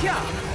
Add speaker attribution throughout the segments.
Speaker 1: Yeah.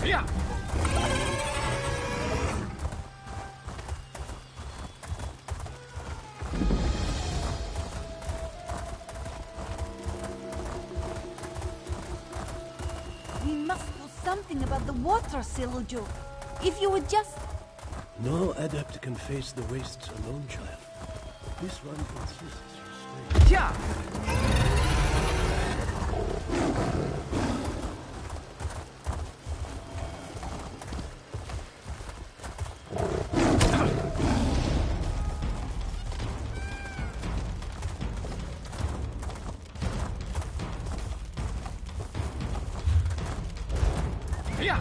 Speaker 1: Yeah.
Speaker 2: We must do something about the water, Siluju. If you would just...
Speaker 3: No adept can face the wastes alone, child. This one insists you stay.
Speaker 1: Yeah. Yeah.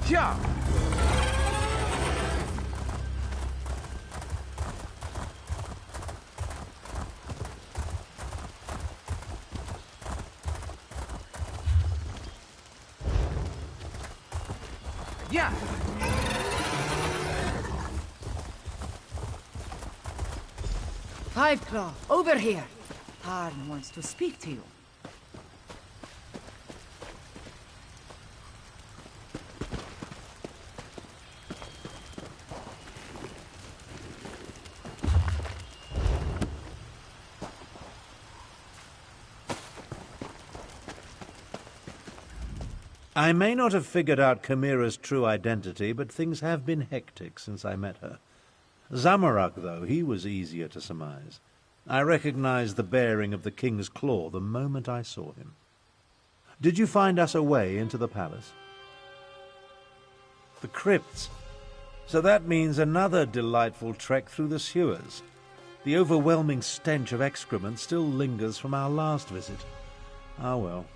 Speaker 1: Yeah. Yeah.
Speaker 4: Fiveclaw, over here. Tarn wants to speak to you.
Speaker 5: I may not have figured out Chimera's true identity, but things have been hectic since I met her. Zamorak, though, he was easier to surmise. I recognized the bearing of the King's Claw the moment I saw him. Did you find us a way into the palace? The crypts. So that means another delightful trek through the sewers. The overwhelming stench of excrement still lingers from our last visit. Ah, well.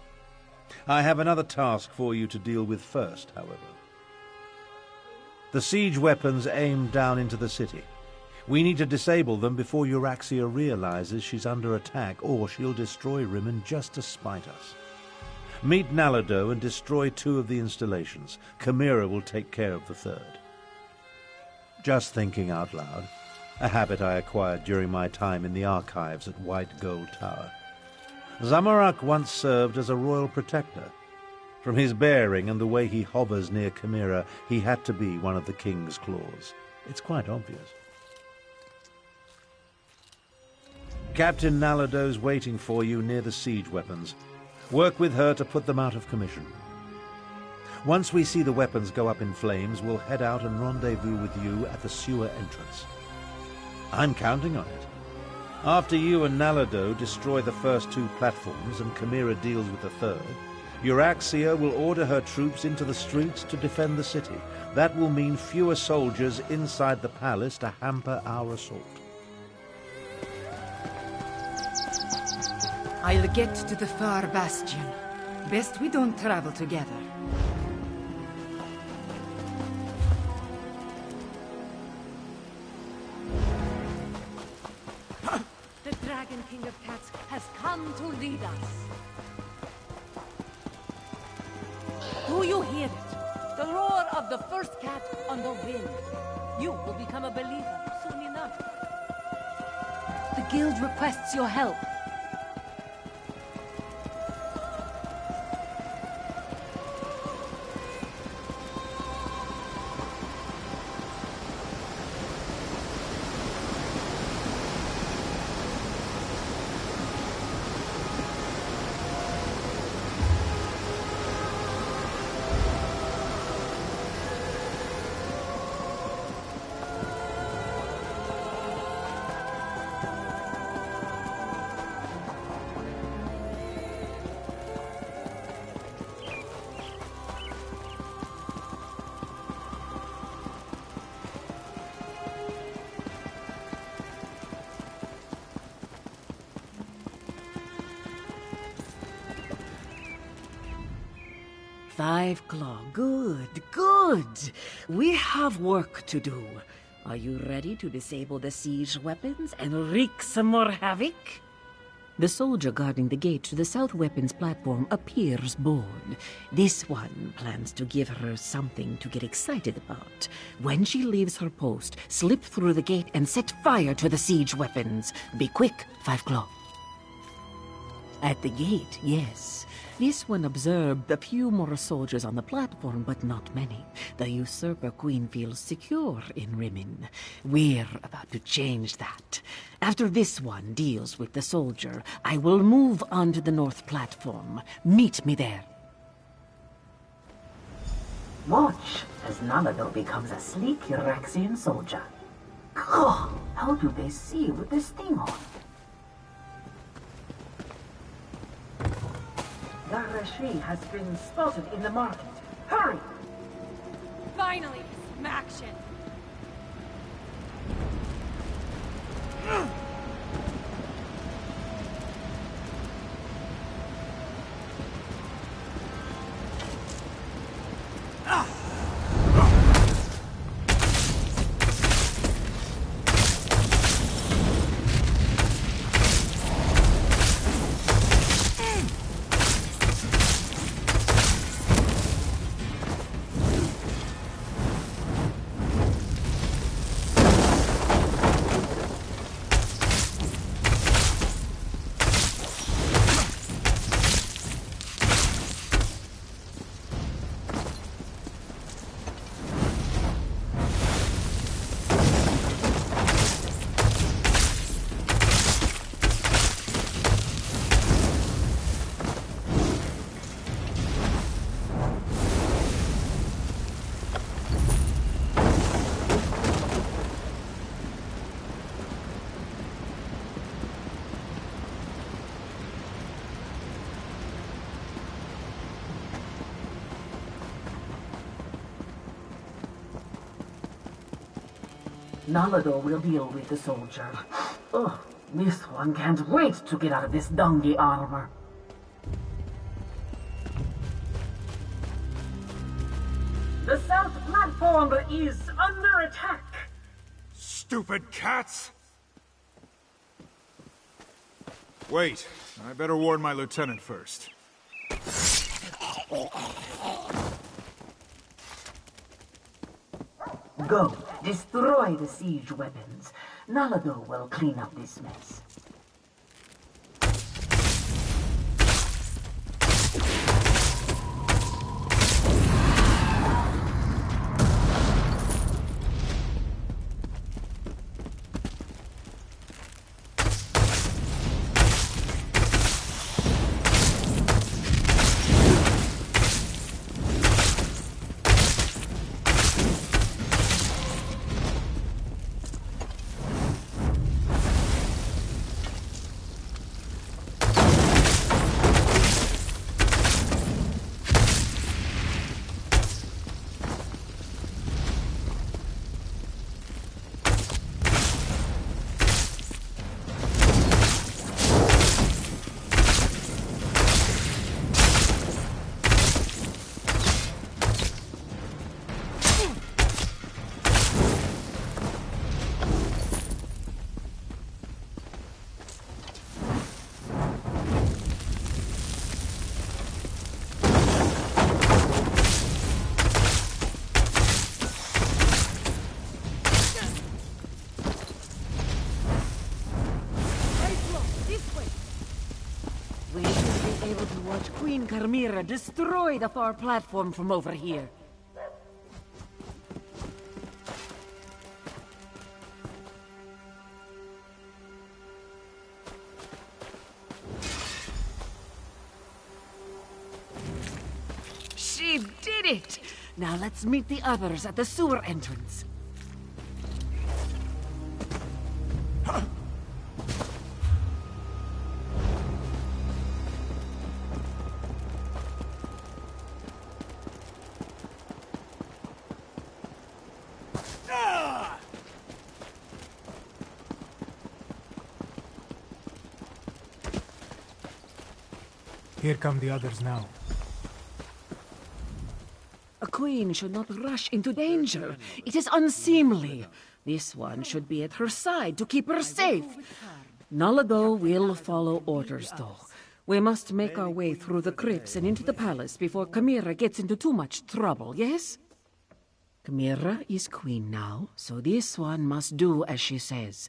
Speaker 5: I have another task for you to deal with first, however. The siege weapons aim down into the city. We need to disable them before Euraxia realizes she's under attack, or she'll destroy Rimmon just to spite us. Meet Nalado and destroy 2 of the installations. Chimera will take care of the 3rd. Just thinking out loud, a habit I acquired during my time in the archives at White Gold Tower. Zamorak once served as a royal protector. From his bearing and the way he hovers near Chimera, he had to be one of the King's Claws. It's quite obvious. Captain Nalado's waiting for you near the siege weapons. Work with her to put them out of commission. Once we see the weapons go up in flames, we'll head out and rendezvous with you at the sewer entrance. I'm counting on it. After you and Nalado destroy the first 2 platforms and Chimera deals with the 3rd, Euraxia will order her troops into the streets to defend the city. That will mean fewer soldiers inside the palace to hamper our assault.
Speaker 4: I'll get to the far bastion. Best we don't travel together.
Speaker 6: The Dragon King of Cats has come to lead us. Do you hear it? The roar of the first cat on the wind. You will become a believer soon enough.
Speaker 2: The guild requests your help.
Speaker 7: Five Claw. Good, good. We have work to do. Are you ready to disable the siege weapons and wreak some more havoc? The soldier guarding the gate to the south weapons platform appears bored. This one plans to give her something to get excited about. When she leaves her post, slip through the gate and set fire to the siege weapons. Be quick, Five Claw. At the gate, yes. This one observed a few more soldiers on the platform, but not many. The usurper queen feels secure in Rimmon. We're about to change that. After this one deals with the soldier, I will move on to the north platform. Meet me there. Watch as Namado becomes a sleek Uraxian soldier. Oh, how do they see with this thing on? Garashi has been spotted in the market. Hurry!
Speaker 6: Finally, some action.
Speaker 7: Nalado will deal with the soldier. Oh, this one can't wait to get out of this dungy armor. The south platform is under attack.
Speaker 1: Stupid cats! Wait, I better warn my lieutenant first.
Speaker 7: Go, destroy the siege weapons. Nalado will clean up this mess. We should be able to watch Queen Carmira destroy the far platform from over here. She did it! Now let's meet the others at the sewer entrance.
Speaker 8: Here come the others now.
Speaker 7: A queen should not rush into danger. It is unseemly. This one should be at her side to keep her safe. Nalado will follow orders, though. We must make our way through the crypts and into the palace before Chimera gets into too much trouble, yes? Chimera is queen now, so this one must do as she says.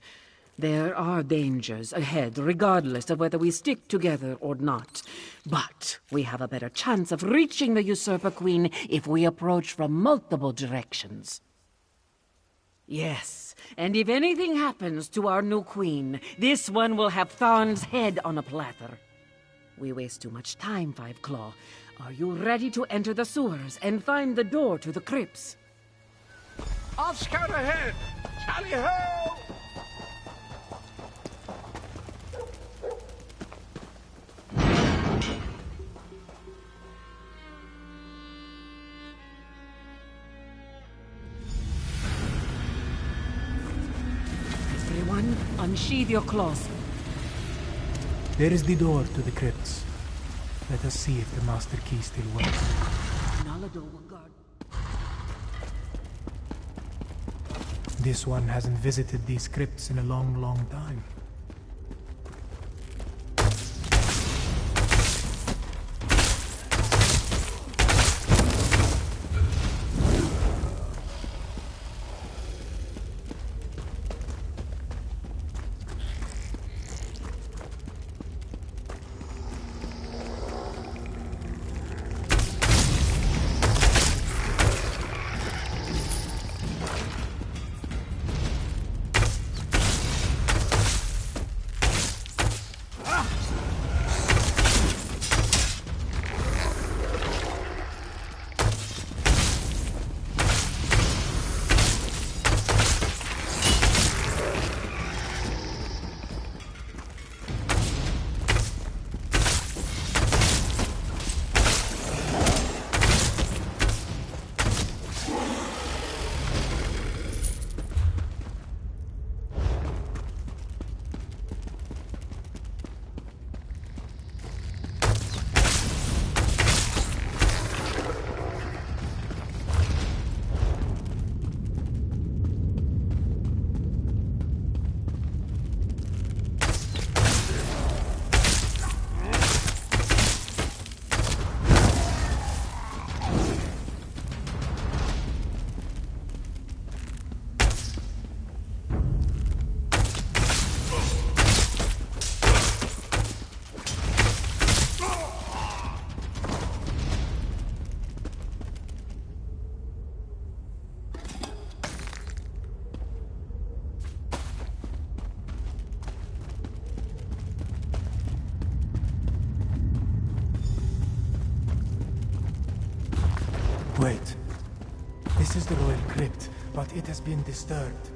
Speaker 7: There are dangers ahead, regardless of whether we stick together or not. But we have a better chance of reaching the usurper queen if we approach from multiple directions. Yes, and if anything happens to our new queen, this one will have Tharn's head on a platter. We waste too much time, Five Claw. Are you ready to enter the sewers and find the door to the crypts?
Speaker 8: I'll scout ahead! Tally-ho!
Speaker 7: Everyone, unsheathe your claws.
Speaker 9: There is the door to the crypts. Let us see if the master key still works.
Speaker 7: Nalado will guard.
Speaker 9: This one hasn't visited these crypts in a long, long time. Wait. This is the royal crypt, but it has been disturbed.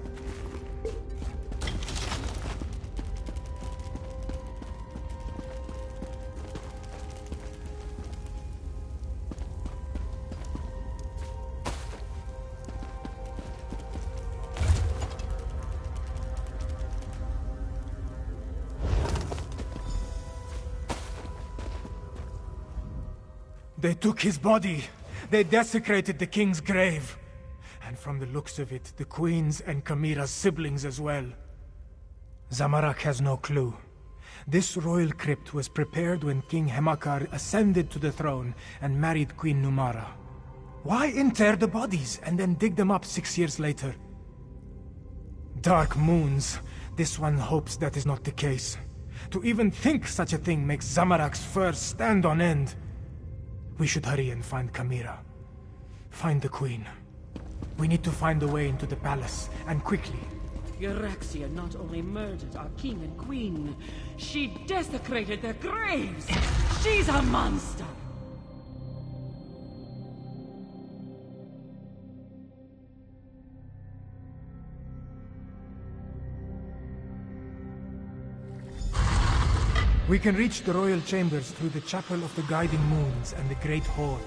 Speaker 9: They took his body. They desecrated the king's grave. And from the looks of it, the queen's and Chimera's siblings as well. Zamorak has no clue. This royal crypt was prepared when King Hemakar ascended to the throne and married Queen Numara. Why inter the bodies and then dig them up 6 years later? Dark moons. This one hopes that is not the case. To even think such a thing makes Zamorak's fur stand on end. We should hurry and find Chimera. Find the queen. We need to find a way into the palace, and quickly.
Speaker 7: Euraxia not only murdered our king and queen, she desecrated their graves! She's a monster!
Speaker 9: We can reach the royal chambers through the Chapel of the Guiding Moons and the Great Hall.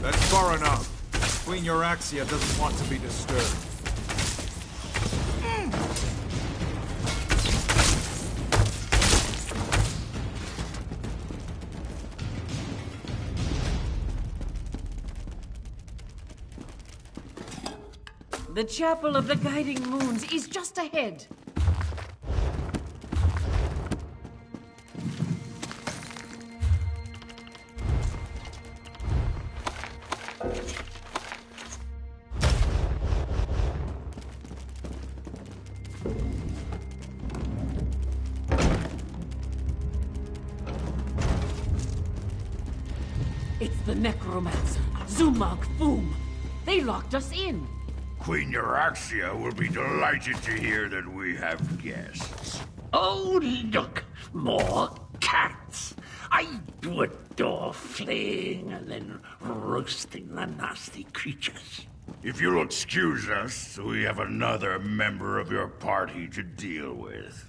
Speaker 1: That's far enough. Queen Euraxia doesn't want to be disturbed.
Speaker 7: The Chapel of the Guiding Moons is just ahead. It's the necromancer, Zumag Foom. They locked us in.
Speaker 8: Queen Euraxia will be delighted to hear that we have guests.
Speaker 10: Oh, look, more cats. I do adore flaying and then roasting the nasty creatures.
Speaker 8: If you'll excuse us, we have another member of your party to deal with.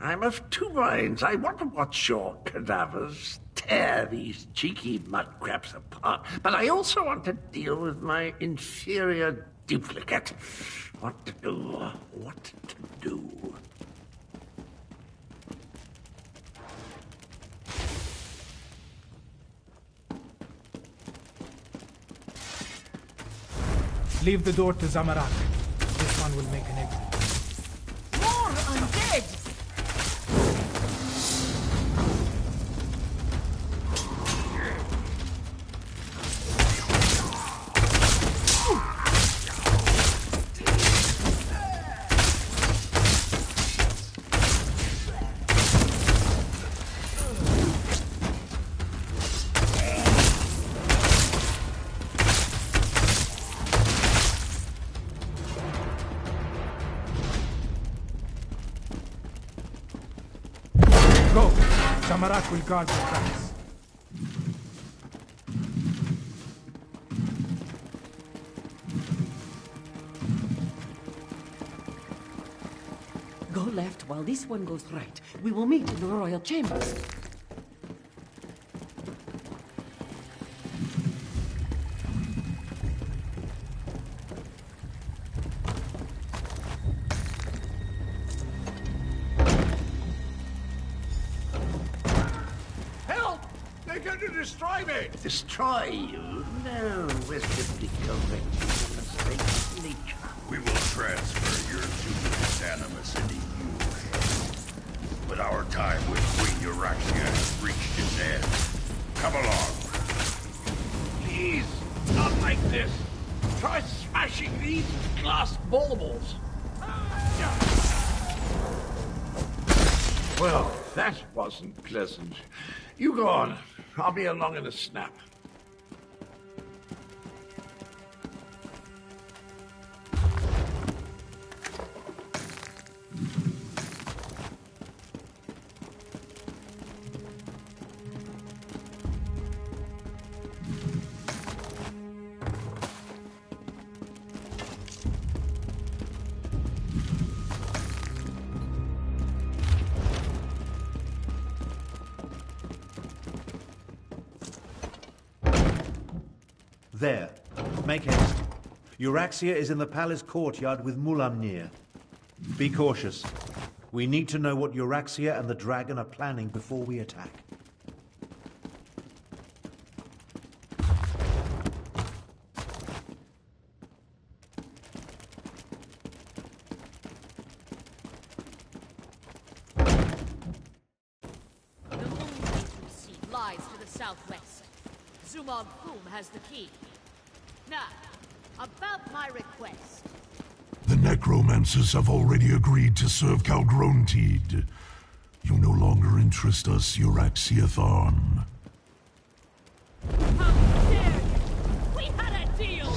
Speaker 10: I'm of two minds. I want to watch your cadavers tear these cheeky mudcrabs apart, but I also want to deal with my inferior duplicate. What to do, what to do.
Speaker 9: Leave the door to Zamarak. This one will make an exit.
Speaker 6: More undead!
Speaker 9: Go! Zamarak will guard the tracks.
Speaker 7: Go left while this one goes right. We will meet in the royal chambers.
Speaker 8: Help! They're going to destroy me!
Speaker 10: Destroy you? No, we're simply correcting a mistake of nature.
Speaker 8: We will transfer your dubious animus into you. But our time with Queen Euraxia has reached its end. Come along.
Speaker 10: Please, not like this. Try smashing these glass baubles. Well, that wasn't pleasant. You go on. I'll be along in a snap.
Speaker 5: There. Make haste. Euraxia is in the palace courtyard with Mulamnir. Be cautious. We need to know what Euraxia and the dragon are planning before we attack.
Speaker 6: The moon seat lies to the southwest. Zumag Foom has the key. Now, about my request.
Speaker 11: The necromancers have already agreed to serve Calgronteed. You no longer interest us, Euraxia Tharn.
Speaker 6: How dare you! We had a deal!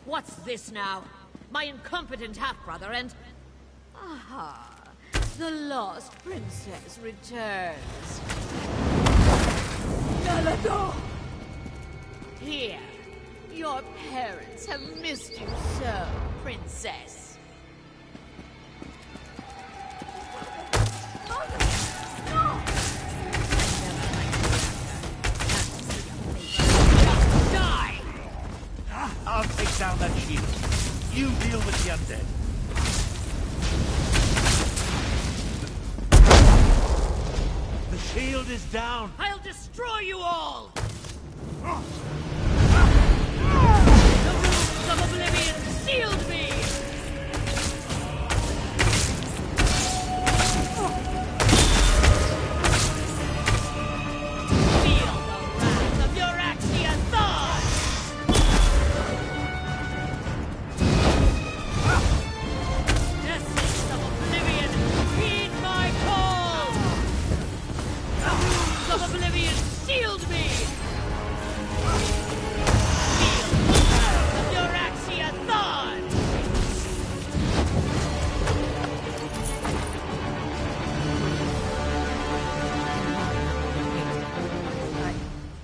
Speaker 6: What's this now? My incompetent half-brother and... Aha! The lost princess returns. Galador! Here. Your parents have missed you so, princess. Mother! No! Never
Speaker 5: undead. The shield is down.
Speaker 6: I'll destroy you all! The runes of Oblivion sealed me! Feel the wrath of Euraxia Thon! Essence of Oblivion, heed my call! The runes of Oblivion sealed me! Feel the wrath of Euraxia Thon!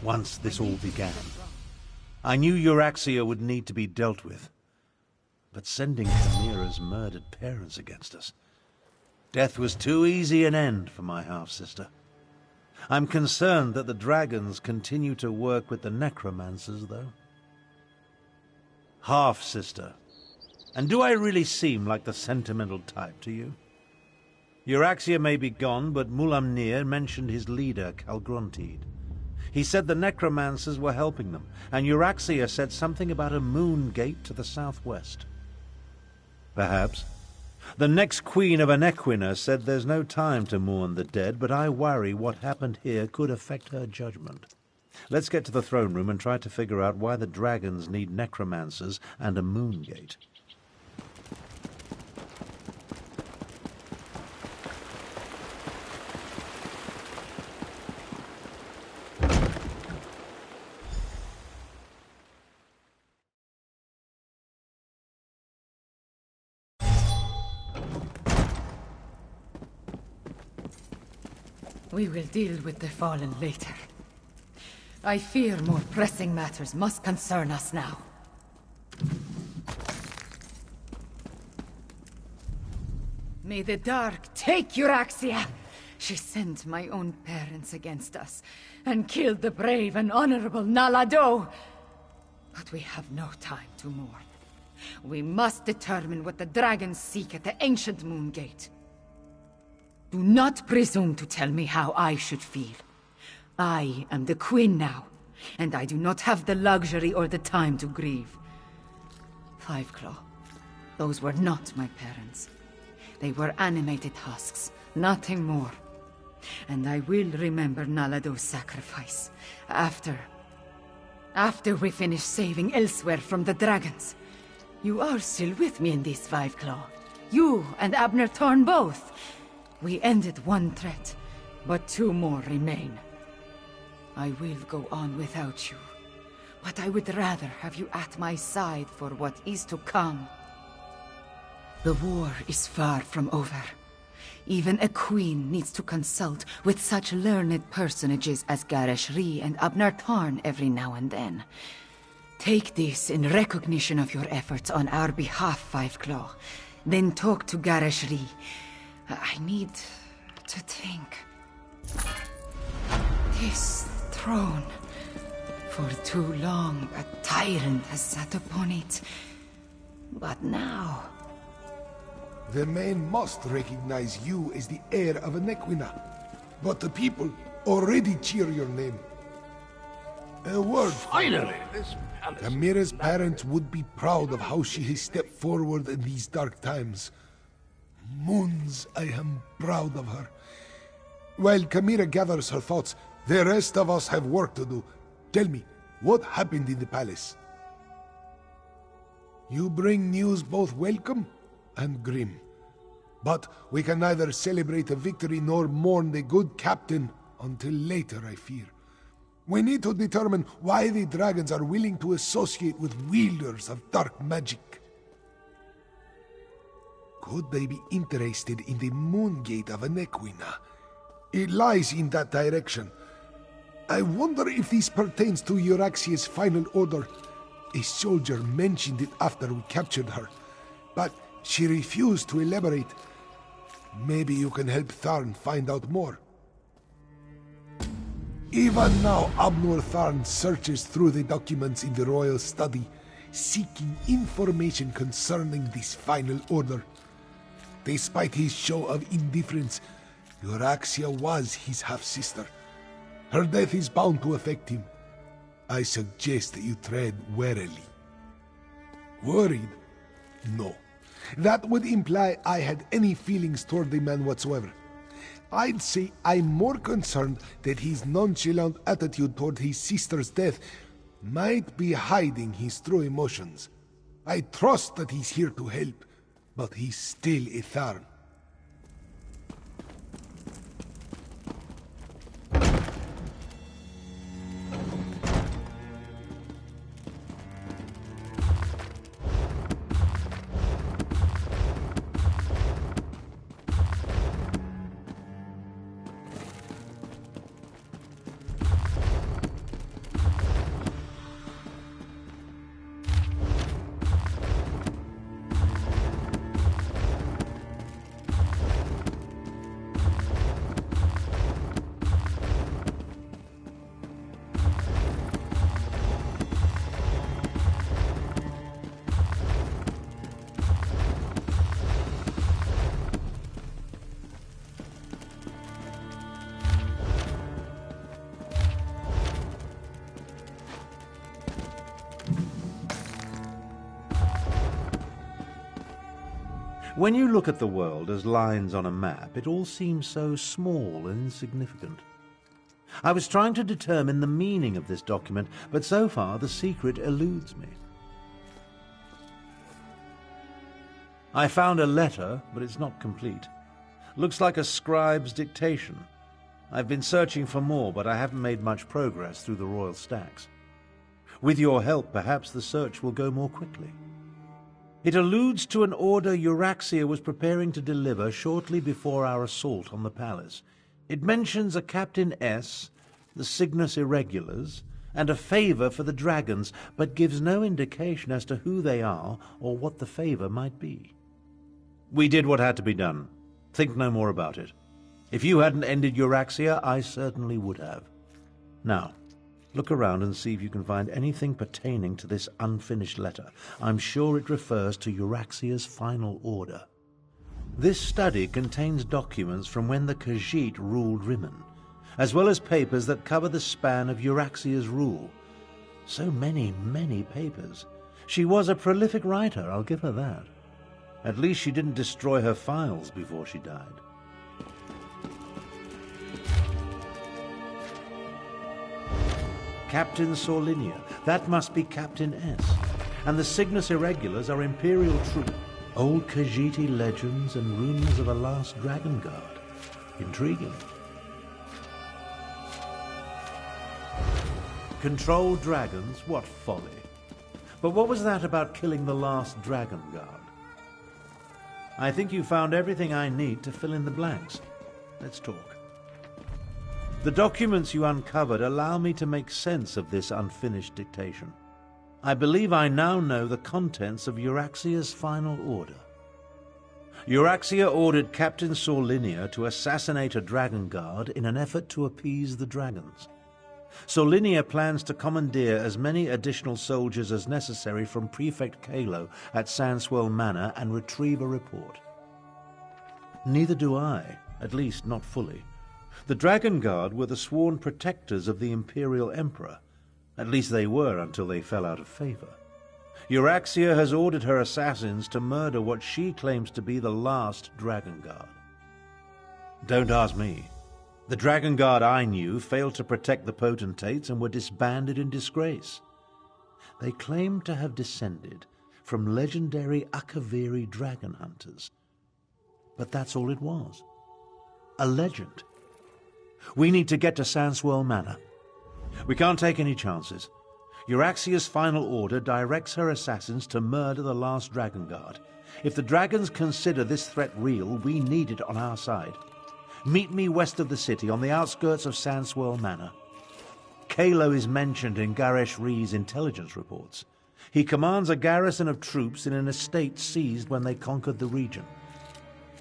Speaker 5: Once this all began, I knew Euraxia would need to be dealt with. But sending Chimera's murdered parents against us, death was too easy an end for my half-sister. I'm concerned that the dragons continue to work with the necromancers, though. Half-sister. And do I really seem like the sentimental type to you? Euraxia may be gone, but Mulamnir mentioned his leader, Calgrontid. He said the necromancers were helping them, and Euraxia said something about a moon gate to the southwest. Perhaps. The next queen of Anequina said there's no time to mourn the dead, but I worry what happened here could affect her judgment. Let's get to the throne room and try to figure out why the dragons need necromancers and a moon gate.
Speaker 4: We will deal with the fallen later. I fear more pressing matters must concern us now. May the dark take Euraxia! She sent my own parents against us, and killed the brave and honorable Nalado! But we have no time to mourn. We must determine what the dragons seek at the ancient moon gate. Do not presume to tell me how I should feel. I am the queen now, and I do not have the luxury or the time to grieve. Fiveclaw, those were not my parents. They were animated husks, nothing more. And I will remember Nalado's sacrifice, after we finish saving elsewhere from the dragons. You are still with me in this, Fiveclaw. You and Abner Thorn both. We ended one threat, but two more remain. I will go on without you, but I would rather have you at my side for what is to come. The war is far from over. Even a queen needs to consult with such learned personages as Garresh Rhee and Abner Thorn every now and then. Take this in recognition of your efforts on our behalf, Fiveclaw. Then talk to Garresh Rhee. I need to think. This throne. For too long, a tyrant has sat upon it. But now...
Speaker 12: The men must recognize you as the heir of Anequina. But the people already cheer your name. A word.
Speaker 10: Finally, this palace...
Speaker 12: Chimera's parents would be proud of how she has stepped forward in these dark times. Moons, I am proud of her. While Chimera gathers her thoughts, the rest of us have work to do. Tell me, what happened in the palace? You bring news both welcome and grim. But we can neither celebrate a victory nor mourn the good captain until later, I fear. We need to determine why the dragons are willing to associate with wielders of dark magic. Could they be interested in the moon gate of Anequina? It lies in that direction. I wonder if this pertains to Euraxia's final order. A soldier mentioned it after we captured her, but she refused to elaborate. Maybe you can help Tharn find out more. Even now, Abnur Tharn searches through the documents in the royal study. seeking information concerning this final order. Despite his show of indifference, Euraxia was his half-sister. Her death is bound to affect him. I suggest that you tread warily. Worried? No. That would imply I had any feelings toward the man whatsoever. I'd say I'm more concerned that his nonchalant attitude toward his sister's death might be hiding his true emotions. I trust that he's here to help, but he's still a Tharn.
Speaker 5: When you look at the world as lines on a map, it all seems so small and insignificant. I was trying to determine the meaning of this document, but so far the secret eludes me. I found a letter, but it's not complete. Looks like a scribe's dictation. I've been searching for more, but I haven't made much progress through the royal stacks. With your help, perhaps the search will go more quickly. It alludes to an order Euraxia was preparing to deliver shortly before our assault on the palace. It mentions a Captain S, the Cygnus Irregulars, and a favor for the dragons, but gives no indication as to who they are or what the favor might be. We did what had to be done. Think no more about it. If you hadn't ended Euraxia, I certainly would have. Now, look around and see if you can find anything pertaining to this unfinished letter. I'm sure it refers to Euraxia's final order. This study contains documents from when the Khajiit ruled Rimmon, as well as papers that cover the span of Euraxia's rule. So many, many papers. She was a prolific writer, I'll give her that. At least she didn't destroy her files before she died. Captain Sorlinia, that must be Captain S. And the Cygnus Irregulars are Imperial troops. Old Khajiiti legends and rumors of a last Dragon Guard. Intriguing. Control dragons? What folly. But what was that about killing the last Dragon Guard? I think you found everything I need to fill in the blanks. Let's talk. The documents you uncovered allow me to make sense of this unfinished dictation. I believe I now know the contents of Euraxia's final order. Euraxia ordered Captain Sorlinia to assassinate a dragon guard in an effort to appease the dragons. Sorlinia plans to commandeer as many additional soldiers as necessary from Prefect Kalo at Sandswell Manor and retrieve a report. Neither do I, at least not fully. The Dragon Guard were the sworn protectors of the Imperial Emperor. At least they were until they fell out of favor. Euraxia has ordered her assassins to murder what she claims to be the last Dragon Guard. Don't ask me. The Dragon Guard I knew failed to protect the potentates and were disbanded in disgrace. They claimed to have descended from legendary Akaviri dragon hunters. But that's all it was. A legend. We need to get to Sandswell Manor. We can't take any chances. Euraxia's final order directs her assassins to murder the last Dragon Guard. If the dragons consider this threat real, we need it on our side. Meet me west of the city, on the outskirts of Sandswell Manor. Kalo is mentioned in Garesh Rhee's intelligence reports. He commands a garrison of troops in an estate seized when they conquered the region.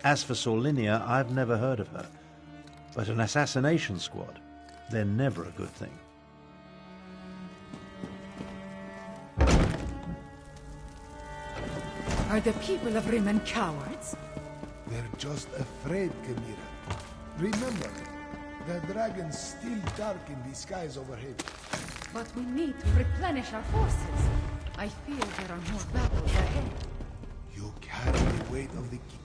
Speaker 5: As for Sorlinia, I've never heard of her. But an assassination squad, they're never a good thing.
Speaker 4: Are the people of Rimmon cowards?
Speaker 12: They're just afraid, Kamira. Remember, the dragons still darken the skies overhead.
Speaker 4: But we need to replenish our forces. I fear there are more battles ahead.
Speaker 12: You carry the weight of the king.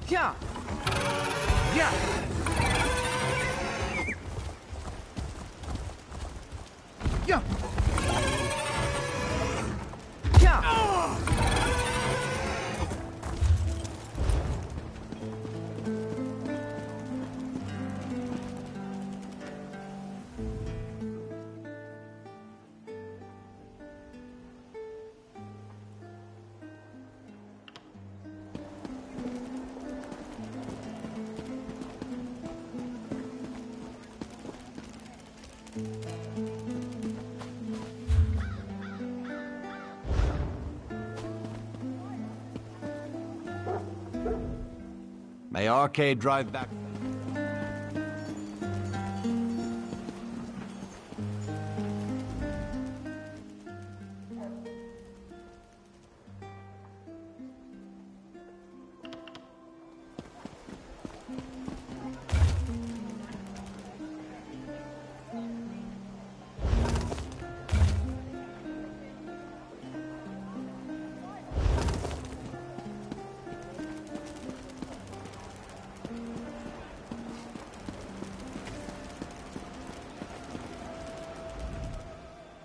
Speaker 13: Yeah. Yeah. Yeah. Yeah.
Speaker 14: May Arcade drive back.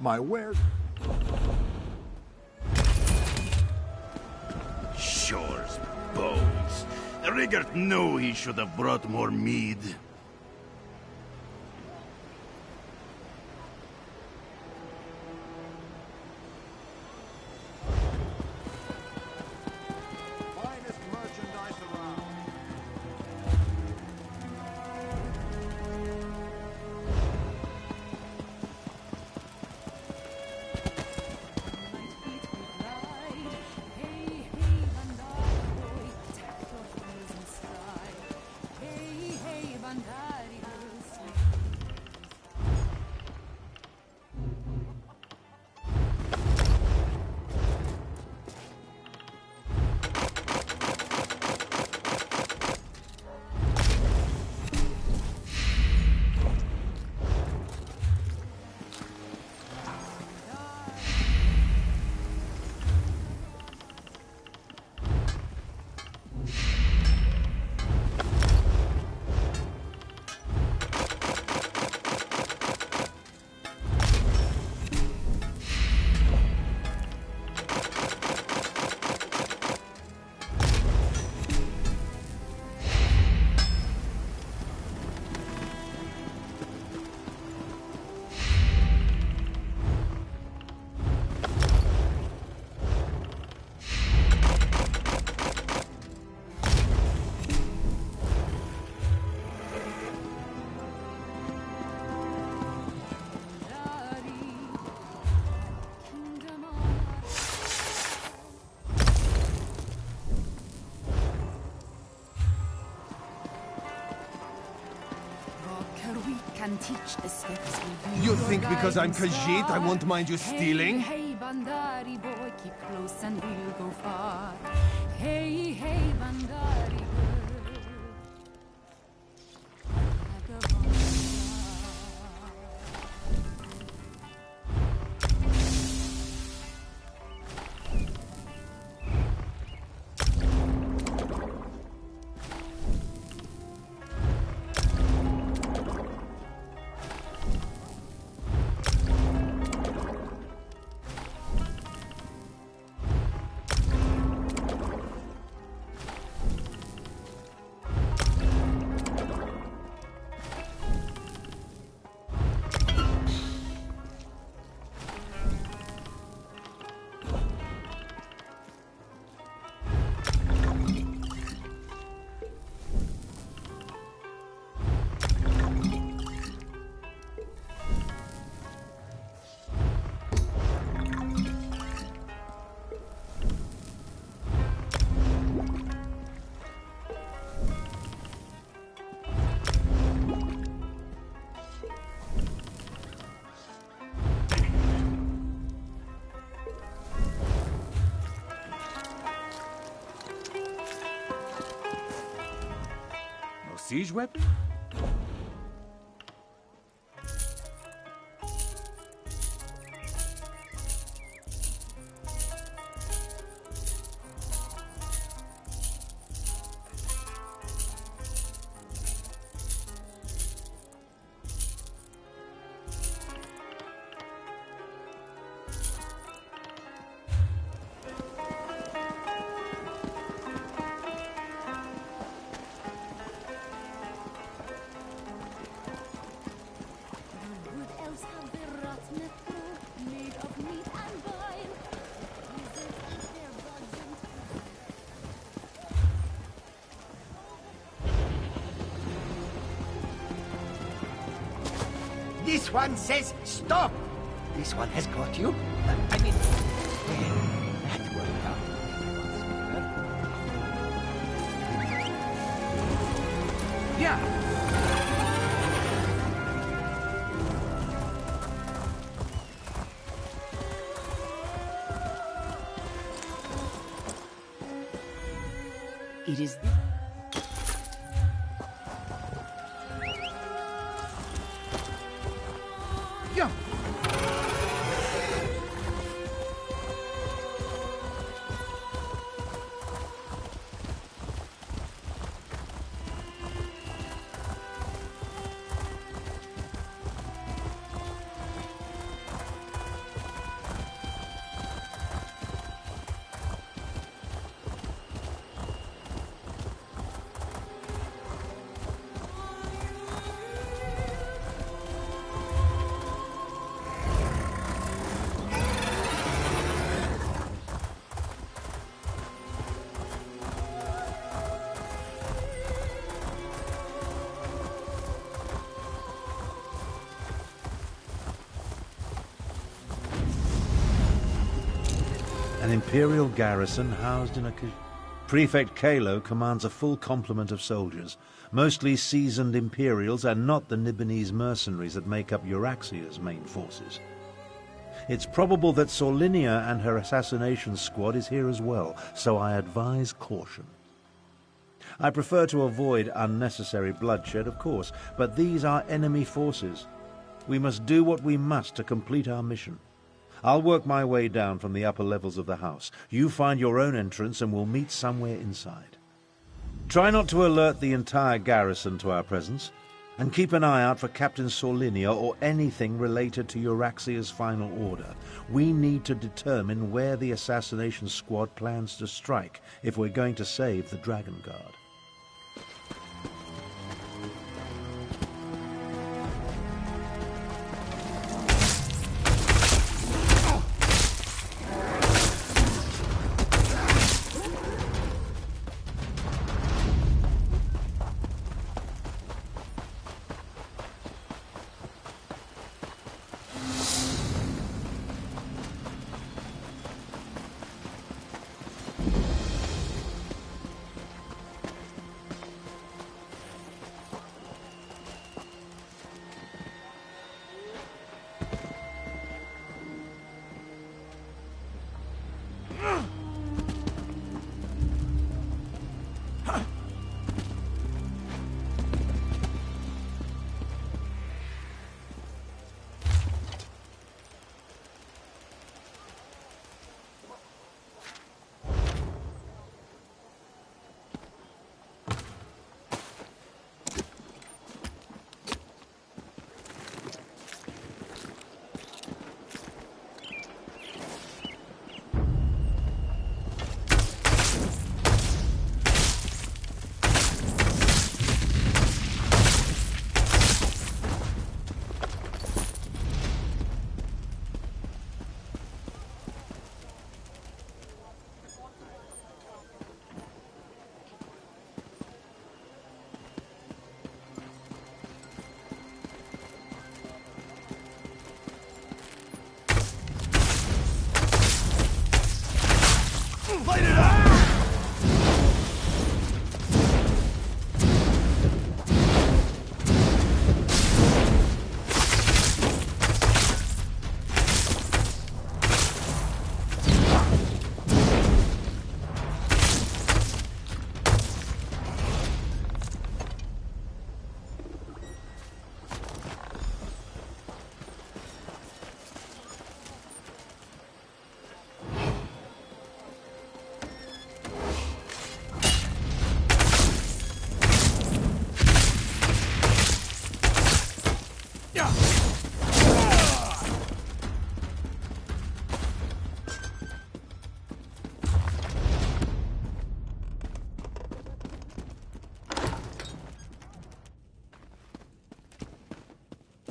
Speaker 1: My wares.
Speaker 8: Shore's bones. Rigert knew he should have brought more mead.
Speaker 1: Finest merchandise around.
Speaker 2: Teach the steps
Speaker 13: You think because I'm Khajiit I won't mind you stealing?
Speaker 2: Hey, Bandari boy, keep close and we'll go far. Hey, hey, Bandari girl.
Speaker 14: siege weapon?
Speaker 15: This one says stop. This one has got you. I mean, that worked out. Yeah.
Speaker 7: It is...
Speaker 15: Yeah.
Speaker 5: An Imperial garrison housed in a... Prefect Kalo commands a full complement of soldiers, mostly seasoned Imperials and not the Nibonese mercenaries that make up Euraxia's main forces. It's probable that Sorlinia and her assassination squad is here as well, so I advise caution. I prefer to avoid unnecessary bloodshed, of course, but these are enemy forces. We must do what we must to complete our mission. I'll work my way down from the upper levels of the house. You find your own entrance and we'll meet somewhere inside. Try not to alert the entire garrison to our presence, and keep an eye out for Captain Sorlinia or anything related to Euraxia's final order. We need to determine where the assassination squad plans to strike if we're going to save the Dragon Guard.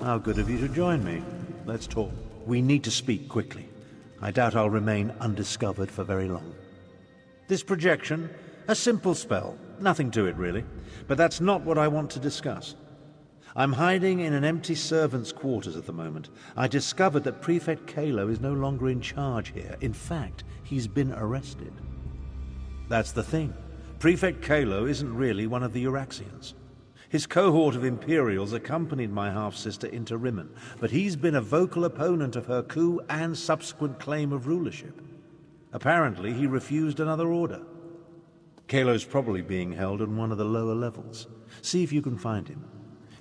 Speaker 5: How good of you to join me. Let's talk. We need to speak quickly. I doubt I'll remain undiscovered for very long. This projection, a simple spell. Nothing to it, really. But that's not what I want to discuss. I'm hiding in an empty servant's quarters at the moment. I discovered that Prefect Kalo is no longer in charge here. In fact, he's been arrested. That's the thing. Prefect Kalo isn't really one of the Euraxians. His cohort of Imperials accompanied my half-sister into Rimmon, but he's been a vocal opponent of her coup and subsequent claim of rulership. Apparently, he refused another order. Kalo's probably being held on one of the lower levels. See if you can find him.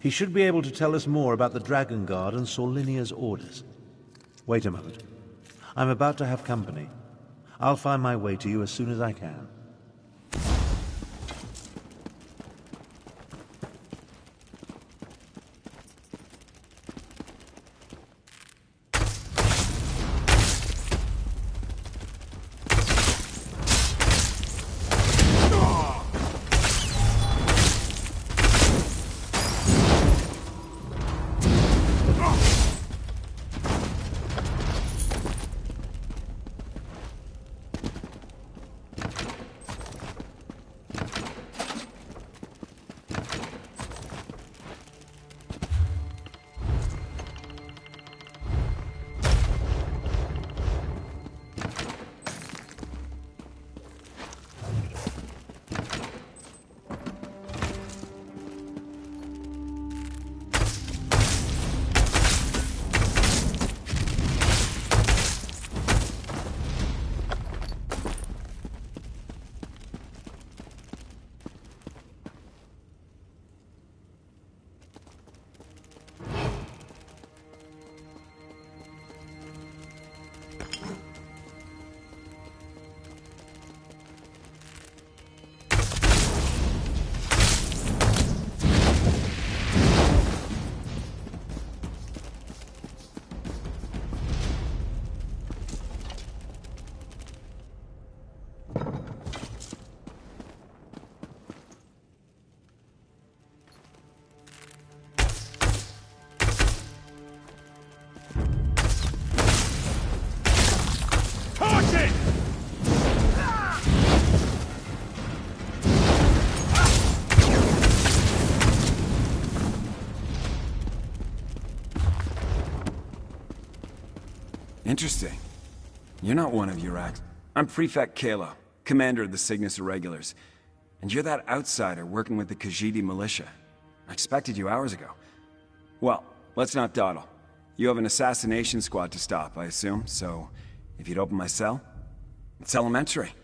Speaker 5: He should be able to tell us more about the Dragon Guard and Solinia's orders. Wait a moment. I'm about to have company. I'll find my way to you as soon as I can.
Speaker 16: Interesting. You're not one of Urax. I'm Prefect Kalo, commander of the Cygnus Irregulars. And you're that outsider working with the Khajiit militia. I expected you hours ago. Well, let's not dawdle. You have an assassination squad to stop, I assume, so if you'd open my cell? It's elementary.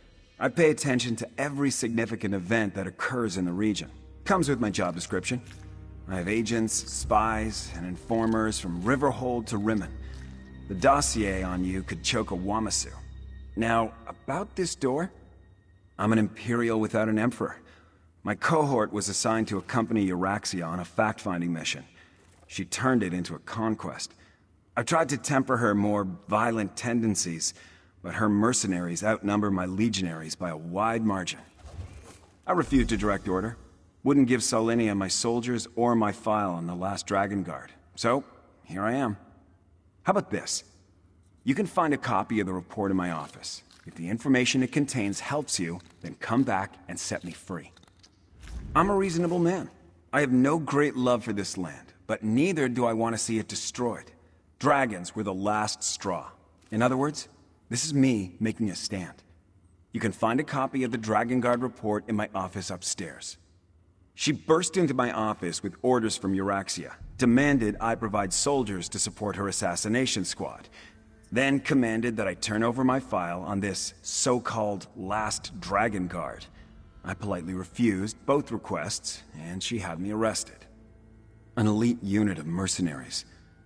Speaker 16: I pay attention to every significant event that occurs in the region. Comes with my job description. I have agents, spies, and informers from Riverhold to Rimmon. The dossier on you could choke a Wamasu. Now, about this door? I'm an Imperial without an Emperor. My cohort was assigned to accompany Euraxia on a fact-finding mission. She turned it into a conquest. I tried to temper her more violent tendencies, but her mercenaries outnumber my legionaries by a wide margin. I refused a direct order. Wouldn't give Solinia my soldiers or my file on the last Dragon Guard. So, here I am. How about this? You can find a copy of the report in my office. If the information it contains helps you, then come back and set me free. I'm a reasonable man. I have no great love for this land, but neither do I want to see it destroyed. Dragons were the last straw. In other words, this is me making a stand. You can find a copy of the Dragon Guard report in my office upstairs. She burst into my office with orders from Euraxia, demanded I provide soldiers to support her assassination squad, then commanded that I turn over my file on this so-called last Dragon Guard. I politely refused both requests, and she had me arrested. An elite unit of mercenaries.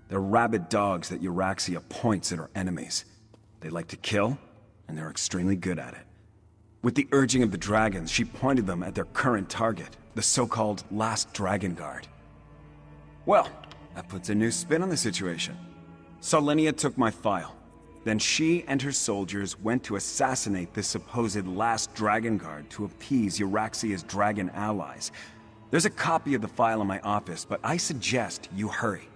Speaker 16: They're rabid dogs that Euraxia points at her enemies. They like to kill, and they're extremely good at it. With the urging of the dragons, she pointed them at their current target, the so-called last Dragon Guard. Well, that puts a new spin on the situation. Solinia took my file. Then she and her soldiers went to assassinate this supposed last Dragon Guard to appease Euraxia's dragon allies. There's a copy of the file in my office, but I suggest you hurry.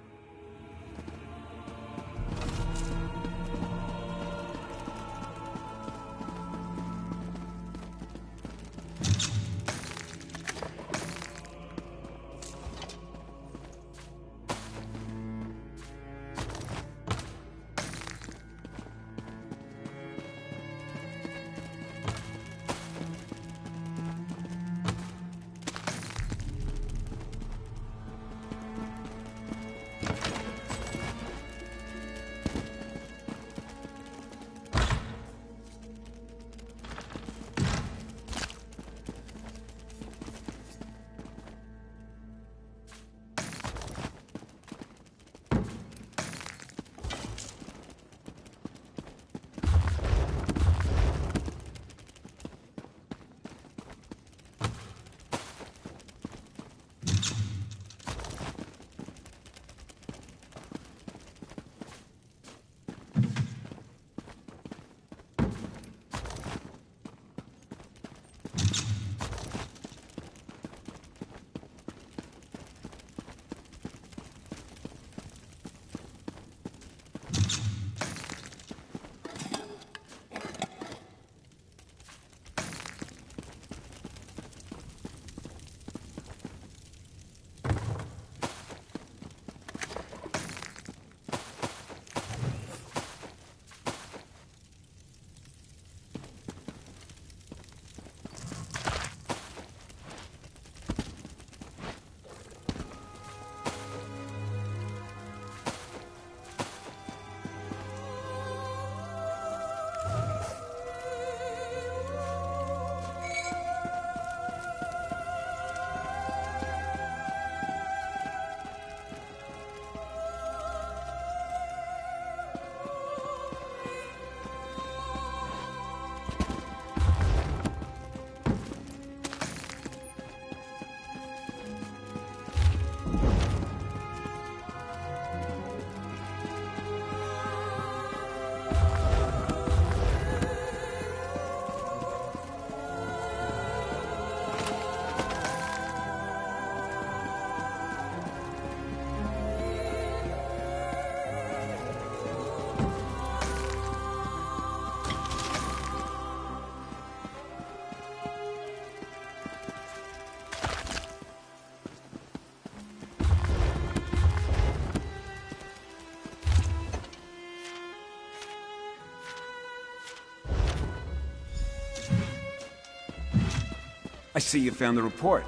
Speaker 16: see you found the report.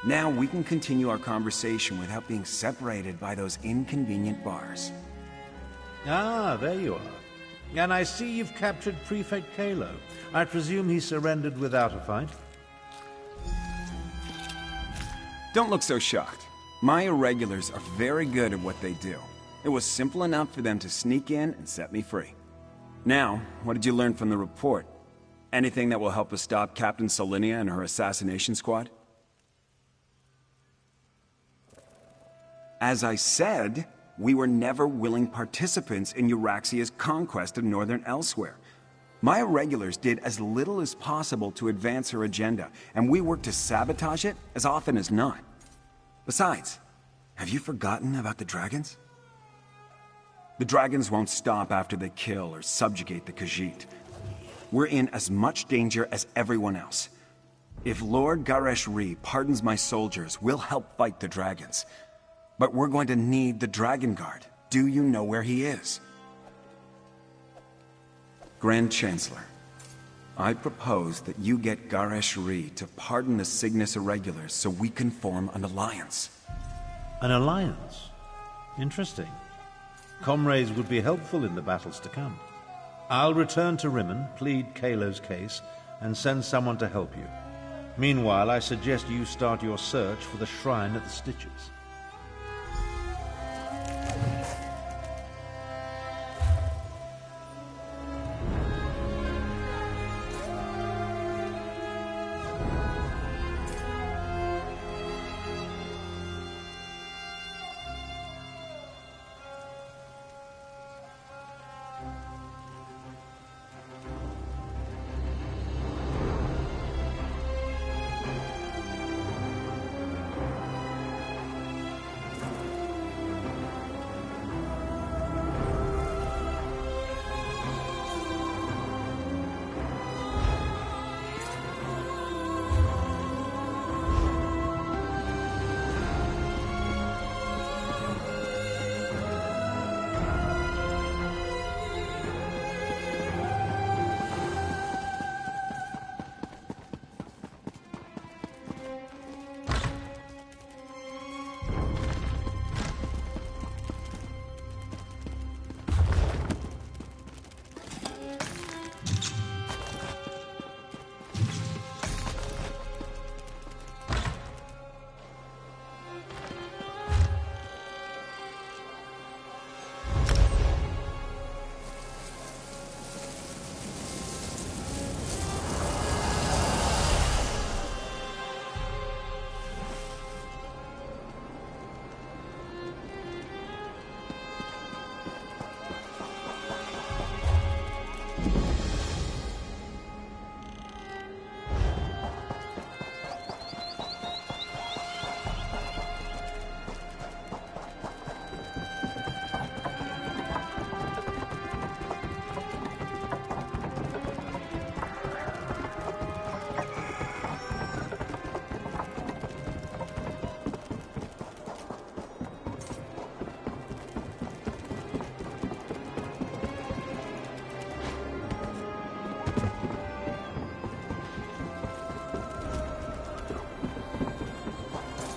Speaker 16: Now we can continue our conversation without being separated by those inconvenient bars.
Speaker 5: Ah, there you are. And I see you've captured Prefect Kalo. I presume he surrendered without a fight?
Speaker 16: Don't look so shocked. My irregulars are very good at what they do. It was simple enough for them to sneak in and set me free. Now, what did you learn from the report? Anything that will help us stop Captain Solinia and her assassination squad? As I said, we were never willing participants in Euraxia's conquest of Northern Elsewhere. My irregulars did as little as possible to advance her agenda, and we worked to sabotage it as often as not. Besides, have you forgotten about the dragons? The dragons won't stop after they kill or subjugate the Khajiit. We're in as much danger as everyone else. If Lord Garesh-Ri pardons my soldiers, we'll help fight the dragons. But we're going to need the Dragon Guard. Do you know where he is? Grand Chancellor, I propose that you get Garesh-Ri to pardon the Cygnus Irregulars so we can form an alliance.
Speaker 5: An alliance? Interesting. Comrades would be helpful in the battles to come. I'll return to Rimmen, plead Kalo's case, and send someone to help you. Meanwhile, I suggest you start your search for the shrine at the Stitches.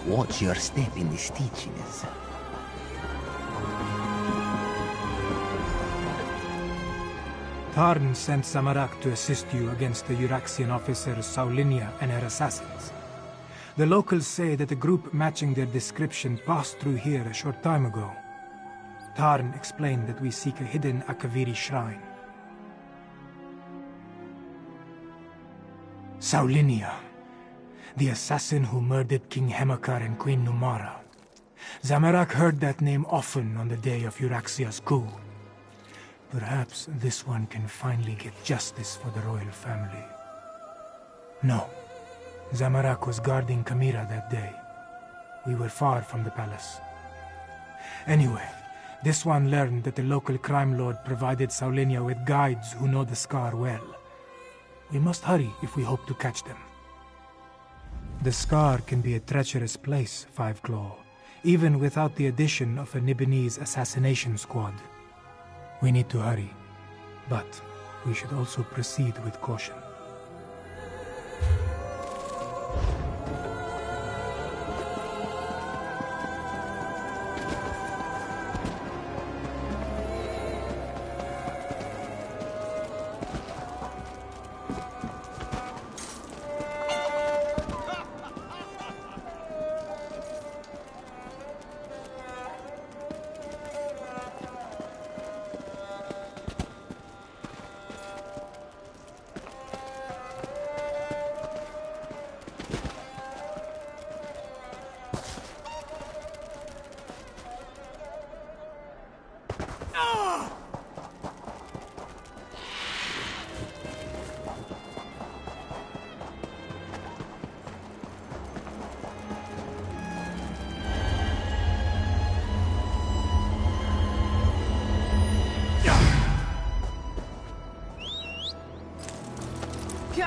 Speaker 15: Watch your step in the stitches.
Speaker 9: Tarn sent Samarak to assist you against the Euraxian officers Saulinia and her assassins. The locals say that a group matching their description passed through here a short time ago. Tarn explained that we seek a hidden Akaviri shrine. Saulinia, the assassin who murdered King Hemakar and Queen Numara. Zamarak heard that name often on the day of Euraxia's coup. Perhaps this one can finally get justice for the royal family. No. Zamarak was guarding Kamira that day. We were far from the palace. Anyway, this one learned that the local crime lord provided Saulinia with guides who know the Scar well. We must hurry if we hope to catch them. The Scar can be a treacherous place, Five Claw, even without the addition of a Nibinese assassination squad. We need to hurry, but we should also proceed with caution.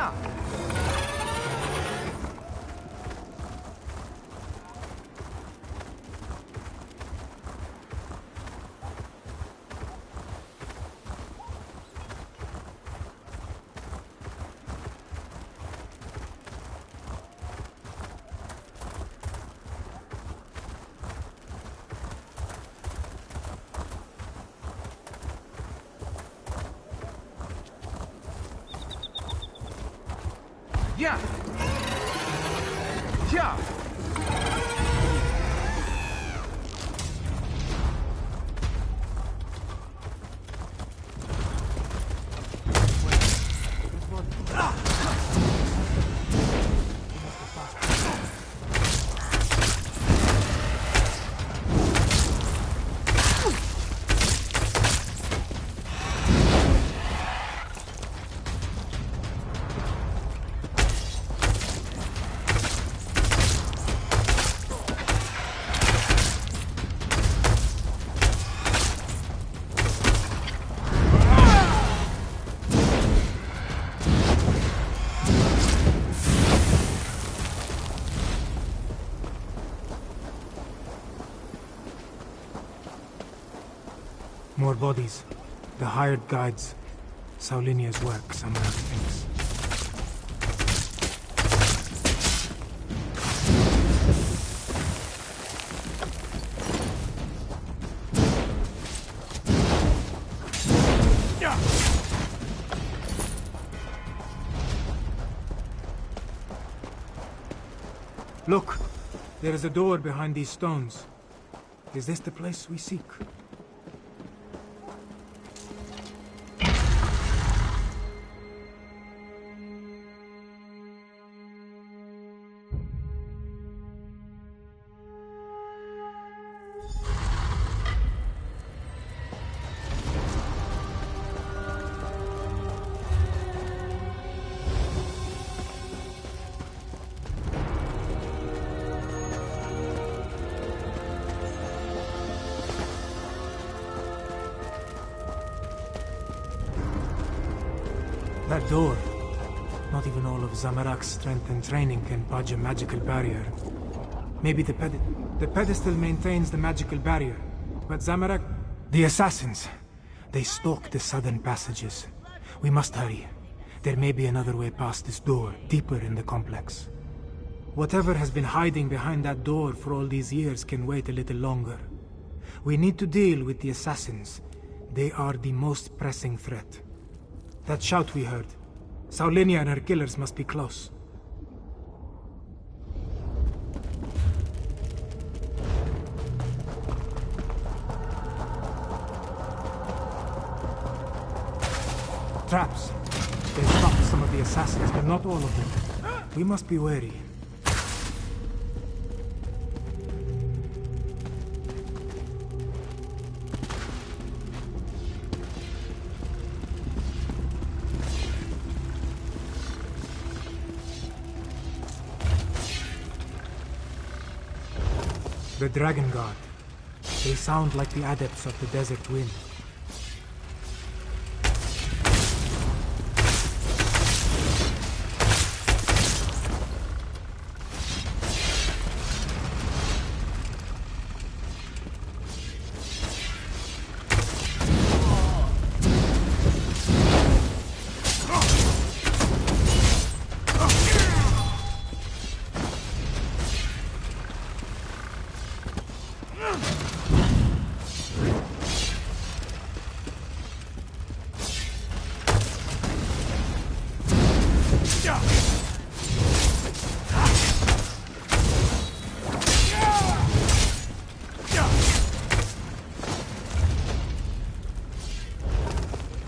Speaker 13: Yeah. Yeah. Yeah.
Speaker 9: More bodies. The hired guides. Saulinia's work, Samarak thinks. Look! There is a door behind these stones. Is this the place we seek? That door. Not even all of Zamarak's strength and training can budge a magical barrier. Maybe the pedestal maintains the magical barrier, but Zamarak... The assassins. They stalk the southern passages. We must hurry. There may be another way past this door, deeper in the complex. Whatever has been hiding behind that door for all these years can wait a little longer. We need to deal with the assassins. They are the most pressing threat. That shout we heard. Saulinia and her killers must be close. Traps. They stopped some of the assassins, but not all of them. We must be wary. The Dragon Guard. They sound like the adepts of the Desert Wind.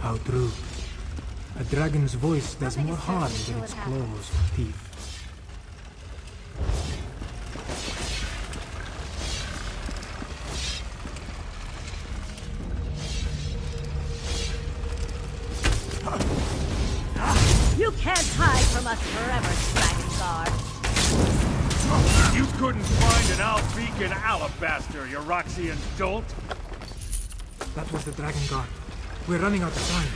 Speaker 9: How true. A dragon's voice does more harm than its claws or teeth.
Speaker 6: You can't hide from us forever, Dragon Guard.
Speaker 17: You couldn't find an Albeacon alabaster, you Roxian dolt!
Speaker 9: That was the Dragon Guard. We're running out of time.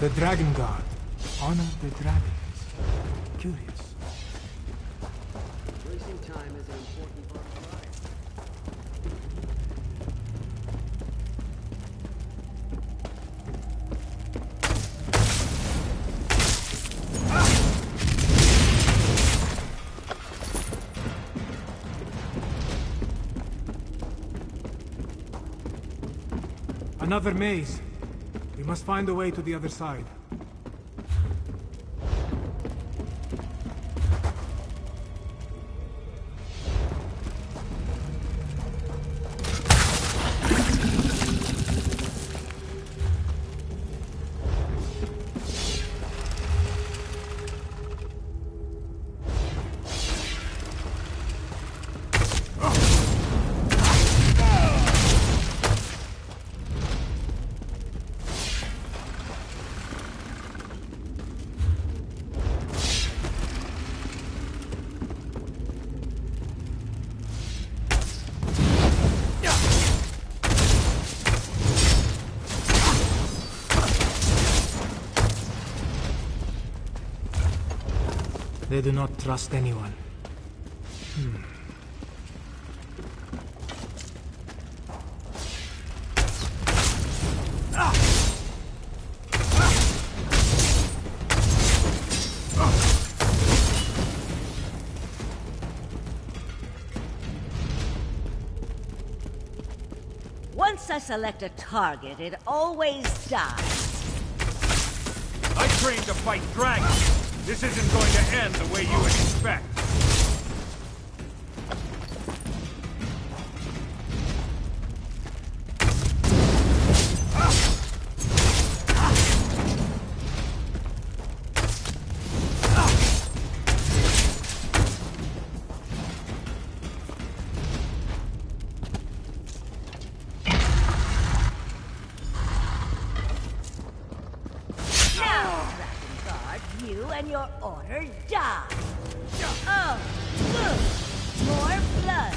Speaker 9: The Dragon Guard. Honor the dragons. Curious.
Speaker 15: Wasting time is an important part of life.
Speaker 9: Another maze. We must find a way to the other side. They do not trust anyone.
Speaker 18: Once I select a target, it always dies.
Speaker 17: I trained to fight dragons. This isn't going to end the way you expect.
Speaker 18: You and your order die. Oh, good. More blood.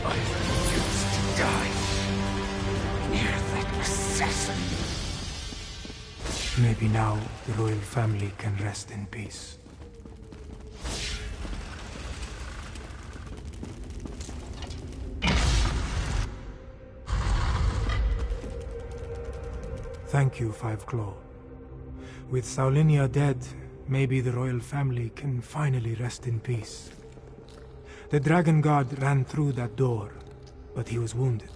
Speaker 10: I refuse to die near that assassin.
Speaker 9: Maybe now the royal family can rest in peace. Thank you, Five Claw. With Saulinia dead, maybe the royal family can finally rest in peace. The Dragon Guard ran through that door, but he was wounded.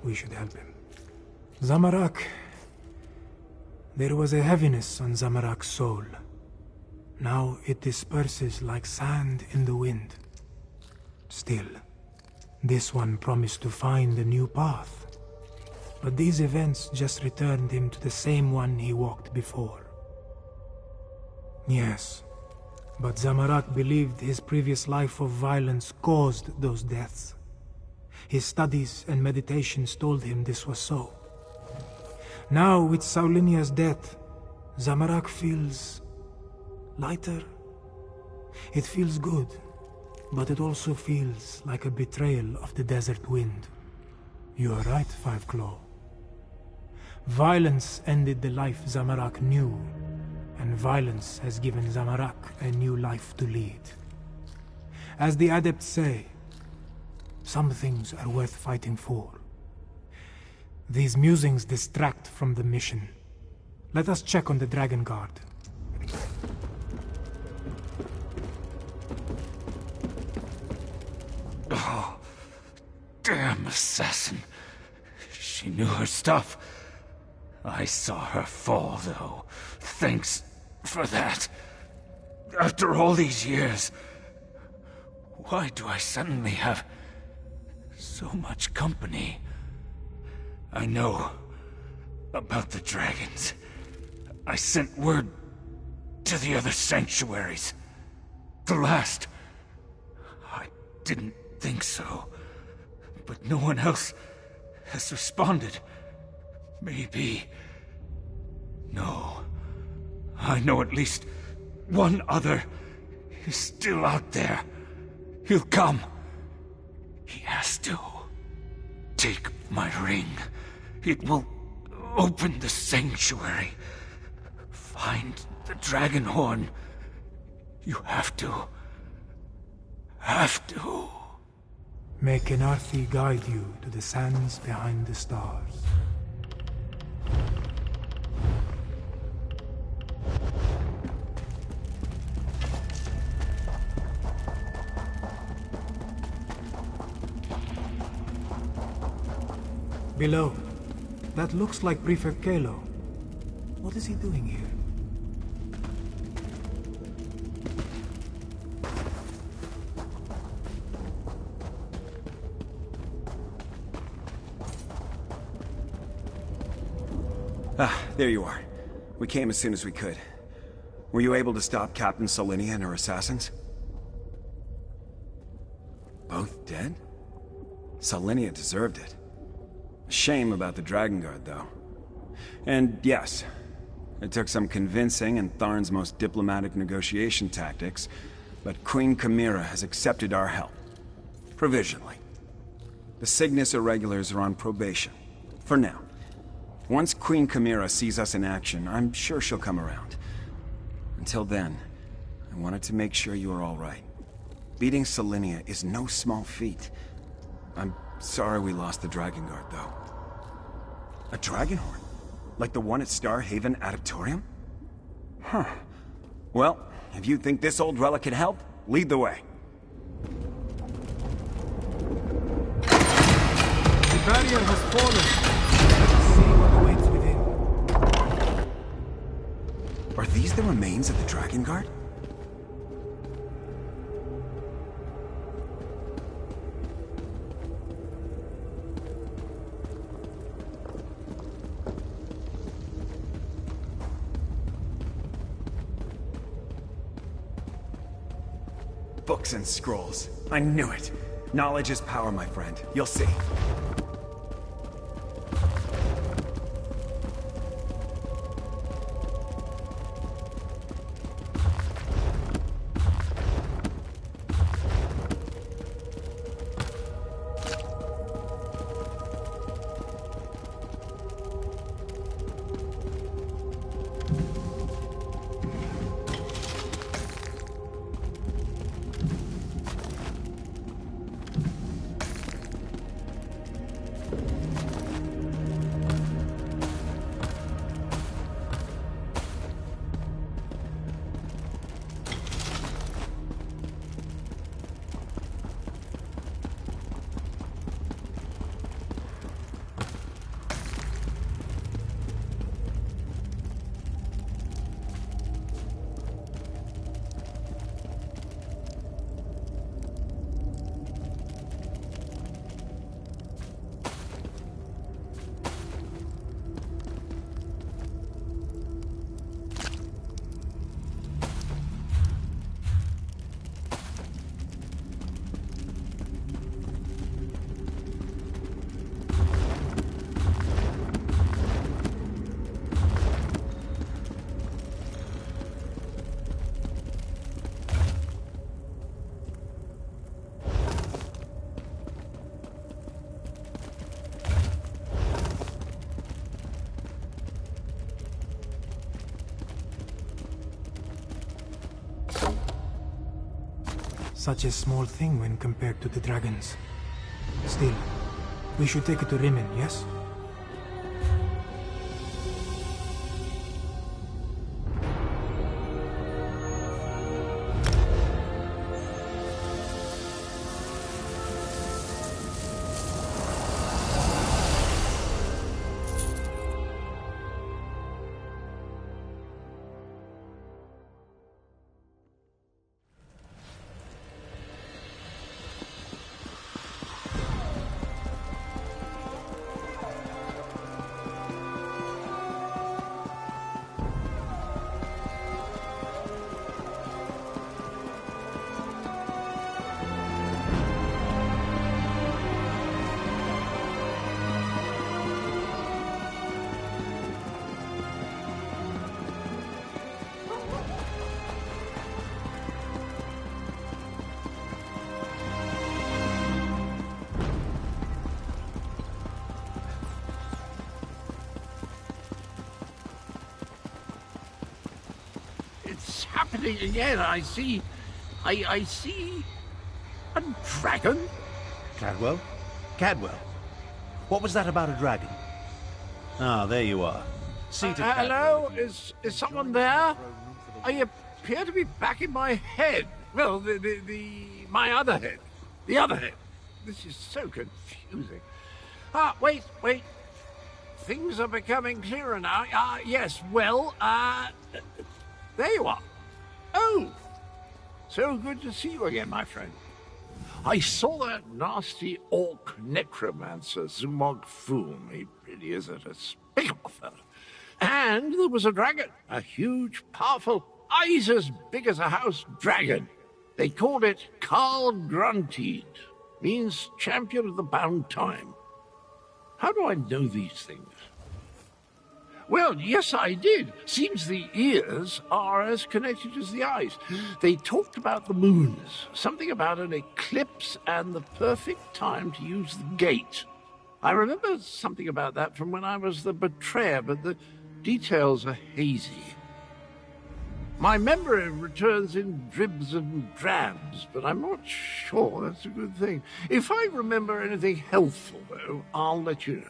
Speaker 9: We should help him. Zamorak. There was a heaviness on Zamorak's soul. Now it disperses like sand in the wind. Still, this one promised to find a new path. But these events just returned him to the same one he walked before. Yes, but Zamorak believed his previous life of violence caused those deaths. His studies and meditations told him this was so. Now, with Saulinia's death, Zamorak feels lighter. It feels good, but it also feels like a betrayal of the desert wind. You are right, Five Claw. Violence ended the life Zamorak knew, and violence has given Zamorak a new life to lead. As the Adepts say, some things are worth fighting for. These musings distract from the mission. Let us check on the Dragon Guard.
Speaker 10: Oh, damn assassin. She knew her stuff. I saw her fall, though. Thanks for that. After all these years, why do I suddenly have so much company? I know about the dragons. I sent word to the other sanctuaries. The last. I didn't think so. But no one else has responded. Maybe. No. I know at least one other is still out there. He'll come. He has to. Take my ring. It will open the sanctuary. Find the dragon horn. You have to. Have to.
Speaker 9: May Kenarthi guide you to the sands behind the stars. Below. That looks like Prefect Kalo. What is he doing here?
Speaker 16: Ah, there you are. We came as soon as we could. Were you able to stop Captain Solinia and her assassins? Both dead? Solinia deserved it. Shame about the Dragon Guard, though. And yes, it took some convincing and Tharn's most diplomatic negotiation tactics, but Queen Chimera has accepted our help. Provisionally. The Cygnus Irregulars are on probation. For now. Once Queen Chimera sees us in action, I'm sure she'll come around. Until then, I wanted to make sure you are all right. Beating Solinia is no small feat. I'm sorry we lost the Dragon Guard, though. A Dragon Horn? Like the one at Star Haven Adeptorium? Huh. Well, if you think this old relic can help, lead the way.
Speaker 9: The barrier has fallen. Let's see what awaits within.
Speaker 16: Are these the remains of the Dragon Guard? Books and scrolls. I knew it. Knowledge is power, my friend. You'll see.
Speaker 9: Such a small thing when compared to the dragons. Still, we should take it to Rimmen, yes?
Speaker 10: happening again. I see a dragon.
Speaker 5: Cadwell? Cadwell? What was that about a dragon? Ah, there you are. Seated.
Speaker 10: Hello? Is someone there? I appear to be back in my head. Well, my other head. The other head. This is so confusing. Wait. Things are becoming clearer now. Yes, well, there you are. Oh, so good to see you again, my friend. I saw that nasty orc necromancer, Zumog Foom. He really is a despicable fellow. And there was a dragon, a huge, powerful, eyes as big as a house dragon. They called it Karl Grunteed, means champion of the bound time. How do I know these things? Well, yes, I did. Seems the ears are as connected as the eyes. They talked about the moons, something about an eclipse and the perfect time to use the gate. I remember something about that from when I was the betrayer, but the details are hazy. My memory returns in dribs and drabs, but I'm not sure that's a good thing. If I remember anything helpful, though, I'll let you know.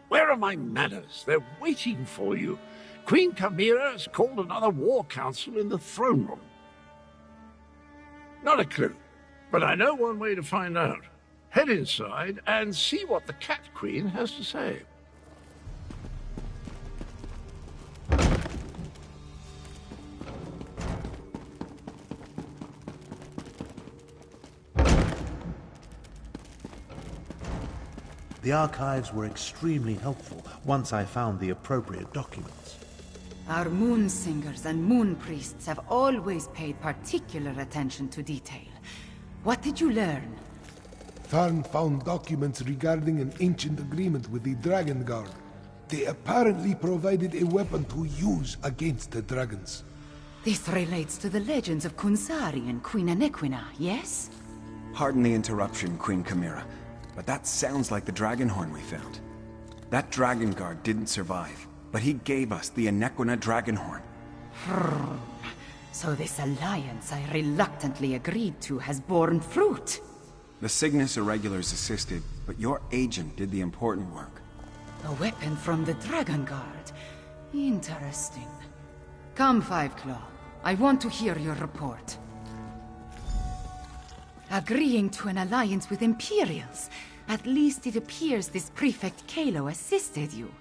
Speaker 10: Where are my manners? They're waiting for you. Queen Chimera has called another war council in the throne room. Not a clue, but I know one way to find out. Head inside and see what the Cat Queen has to say.
Speaker 5: The archives were extremely helpful once I found the appropriate documents.
Speaker 4: Our moon singers and moon priests have always paid particular attention to detail. What did you learn?
Speaker 12: Tharn found documents regarding an ancient agreement with the Dragon Guard. They apparently provided a weapon to use against the dragons.
Speaker 4: This relates to the legends of Kunzari and Queen Anequina, yes?
Speaker 16: Pardon the interruption, Queen Chimera, but that sounds like the Dragonhorn we found. That Dragon Guard didn't survive, but he gave us the Anequina Dragonhorn.
Speaker 4: So this alliance I reluctantly agreed to has borne fruit.
Speaker 16: The Cygnus Irregulars assisted, but your agent did the important work.
Speaker 4: A weapon from the Dragon Guard. Interesting. Come, Fiveclaw. I want to hear your report. Agreeing to an alliance with Imperials. At least it appears this Prefect Kalo assisted you.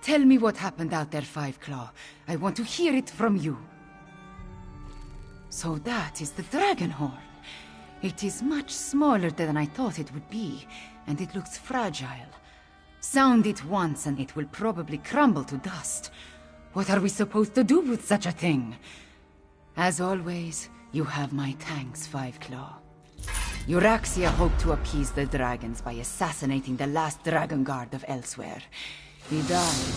Speaker 4: Tell me what happened out there, Fiveclaw. I want to hear it from you. So that is the Dragonhorn. It is much smaller than I thought it would be, and it looks fragile. Sound it once and it will probably crumble to dust. What are we supposed to do with such a thing? As always, you have my thanks, Fiveclaw. Euraxia hoped to appease the dragons by assassinating the last Dragon Guard of Elsewhere. He died,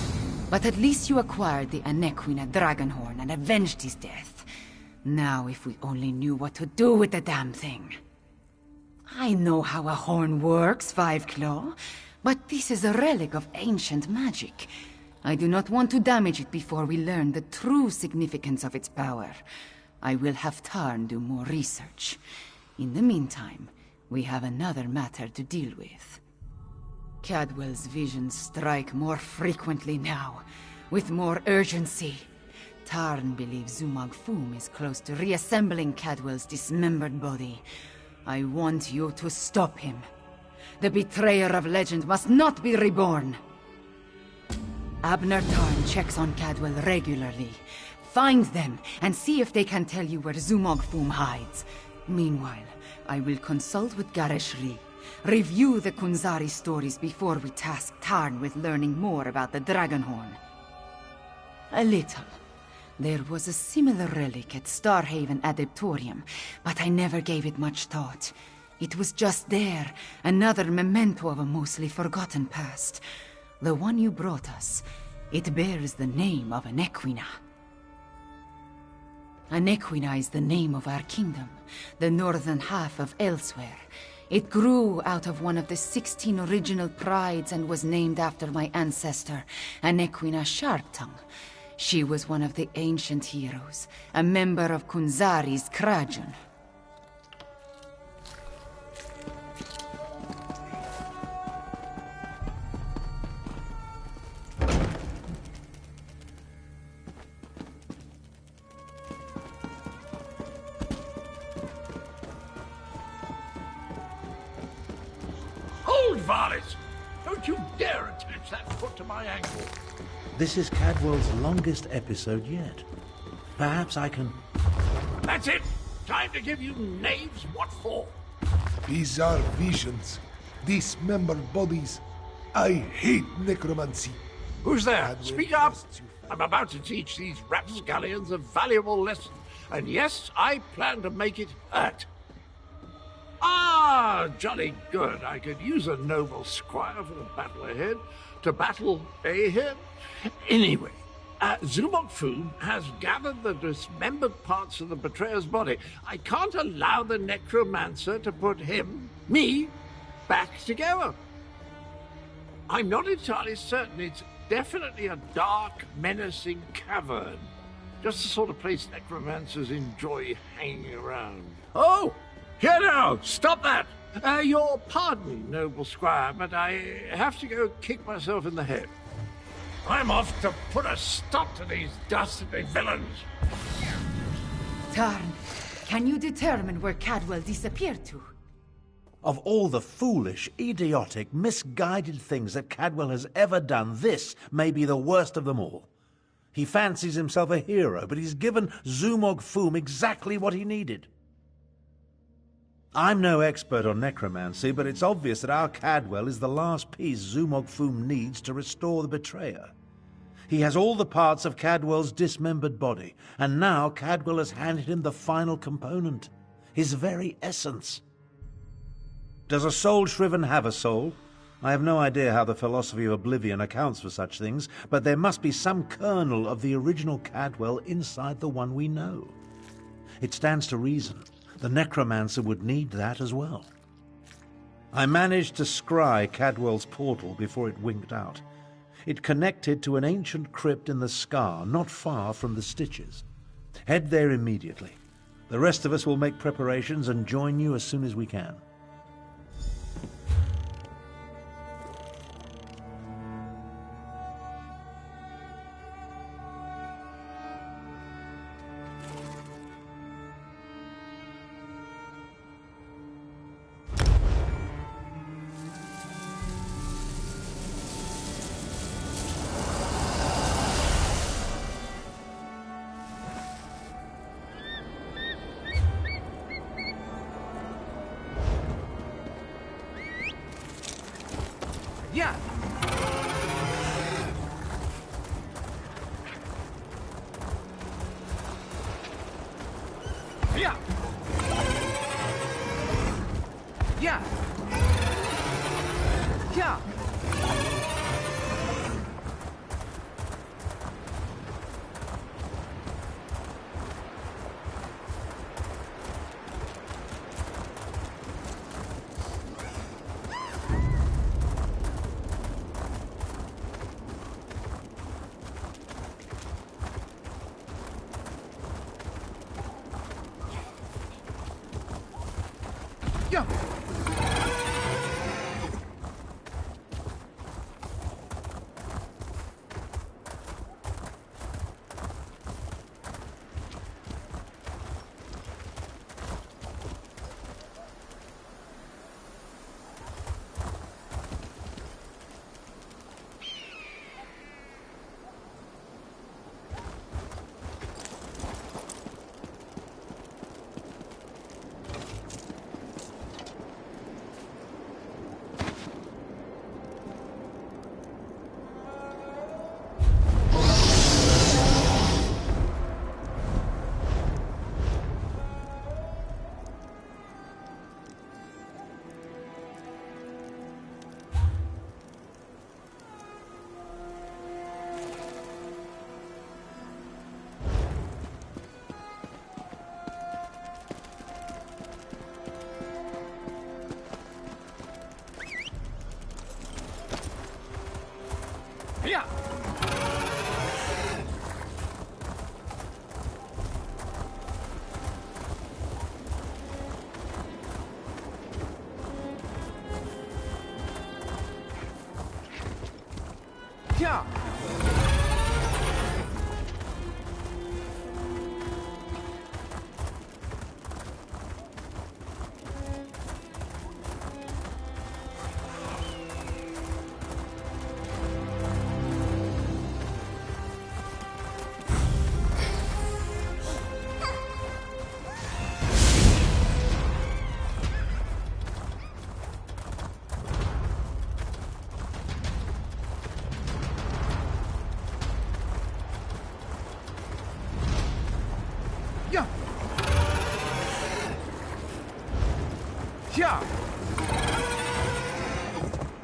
Speaker 4: but at least you acquired the Anequina Dragonhorn and avenged his death. Now if we only knew what to do with the damn thing. I know how a horn works, Fiveclaw, but this is a relic of ancient magic. I do not want to damage it before we learn the true significance of its power. I will have Tarn do more research. In the meantime, we have another matter to deal with. Cadwell's visions strike more frequently now, with more urgency. Tarn believes Zumog Foom is close to reassembling Cadwell's dismembered body. I want you to stop him. The betrayer of legend must not be reborn. Abner Tarn checks on Cadwell regularly. Find them and see if they can tell you where Zumog Foom hides. Meanwhile, I will consult with Gareshri. Review the Kunzari stories before we task Tarn with learning more about the Dragonhorn. A little. There was a similar relic at Starhaven Adeptorium, but I never gave it much thought. It was just there, another memento of a mostly forgotten past. The one you brought us, it bears the name of Anequina. Anequina is the name of our kingdom, the northern half of Elsewhere. It grew out of one of the 16 original prides and was named after my ancestor, Anequina Sharptongue. She was one of the ancient heroes, a member of Kunzari's Krajun.
Speaker 10: Hold, varlet! Don't you dare attach that foot to my ankle.
Speaker 5: This is Cadwell's longest episode yet. Perhaps I can...
Speaker 10: That's it! Time to give you knaves what for.
Speaker 12: These are visions. Dismembered bodies. I hate necromancy.
Speaker 10: Who's there? Speak up! I'm about to teach these rapscallions a valuable lesson. And yes, I plan to make it hurt. Ah, jolly good. I could use a noble squire for the battle ahead. To battle ahead? Anyway, Zumok Foom has gathered the dismembered parts of the betrayer's body. I can't allow the necromancer to put me, back together. I'm not entirely certain. It's definitely a dark, menacing cavern. Just the sort of place necromancers enjoy hanging around. Oh! Here now! Stop that! Your pardon, noble squire, but I have to go kick myself in the head. I'm off to put a stop to these dastardly villains.
Speaker 4: Tarn, can you determine where Cadwell disappeared to?
Speaker 5: Of all the foolish, idiotic, misguided things that Cadwell has ever done, this may be the worst of them all. He fancies himself a hero, but he's given Zumog Foom exactly what he needed. I'm no expert on necromancy, but it's obvious that our Cadwell is the last piece Zumog Foom needs to restore the betrayer. He has all the parts of Cadwell's dismembered body, and now Cadwell has handed him the final component, his very essence. Does a soul shriven have a soul? I have no idea how the philosophy of oblivion accounts for such things, but there must be some kernel of the original Cadwell inside the one we know. It stands to reason the necromancer would need that as well. I managed to scry Cadwell's portal before it winked out. It connected to an ancient crypt in the Scar, not far from the Stitches. Head there immediately. The rest of us will make preparations and join you as soon as we can.
Speaker 13: Yeah. Yeah. Yeah. Yeah. Yeah. Yeah.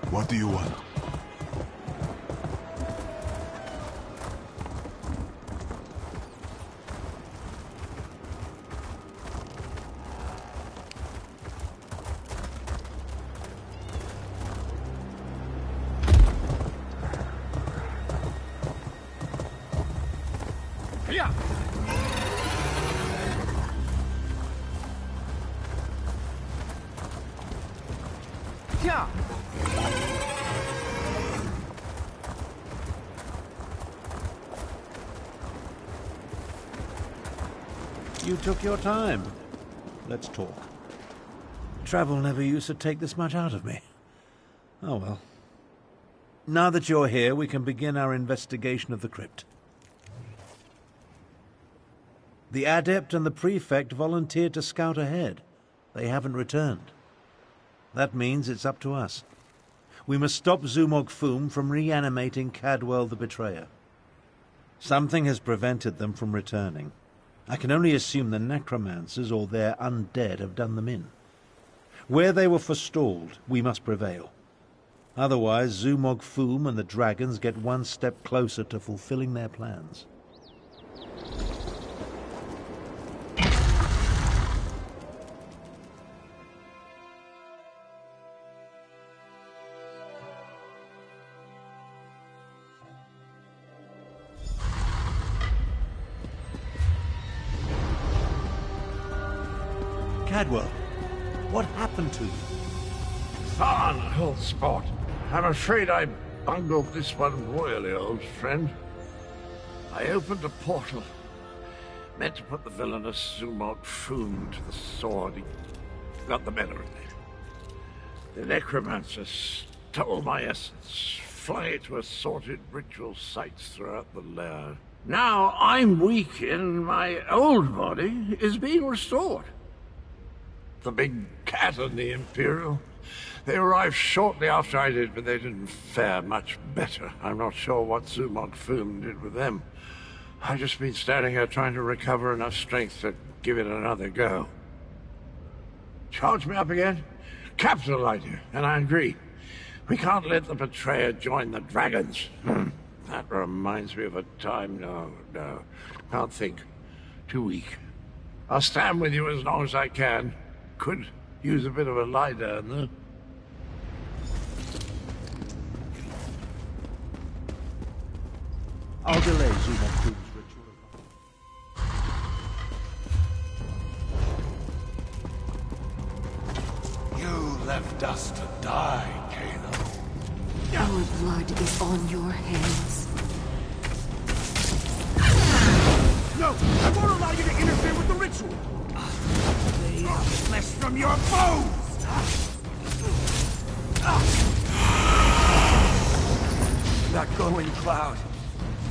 Speaker 11: What do you want?
Speaker 5: You took your time. Let's talk. Travel never used to take this much out of me. Oh well. Now that you're here, we can begin our investigation of the crypt. The Adept and the Prefect volunteered to scout ahead. They haven't returned. That means it's up to us. We must stop Zumog Foom from reanimating Cadwell the Betrayer. Something has prevented them from returning. I can only assume the necromancers or their undead have done them in. Where they were forestalled, we must prevail. Otherwise, Zumog Foom and the dragons get one step closer to fulfilling their plans. Cadwell, what happened to you?
Speaker 10: Fun, old sport. I'm afraid I bungled this one royally, old friend. I opened a portal, meant to put the villainous Zumog Foom to the sword. He got the better of me. The necromancer stole my essence, flung it to assorted ritual sites throughout the lair. Now I'm weak and my old body is being restored. The big cat and the Imperial. They arrived shortly after I did, but they didn't fare much better. I'm not sure what Zumog Foom did with them. I've just been standing here trying to recover enough strength to give it another go. Charge me up again? Capital idea, and I agree. We can't let the Betrayer join the dragons. That reminds me of a time. No. Can't think. Too weak. I'll stand with you as long as I can. Could use a bit of a lie down, though.
Speaker 5: I'll delay Zumog Foom's ritual.
Speaker 11: You left us to die, Caleb.
Speaker 2: Our blood is on your hands.
Speaker 17: No! I won't allow you to interfere with the ritual! Lay off flesh from your bones! That glowing cloud.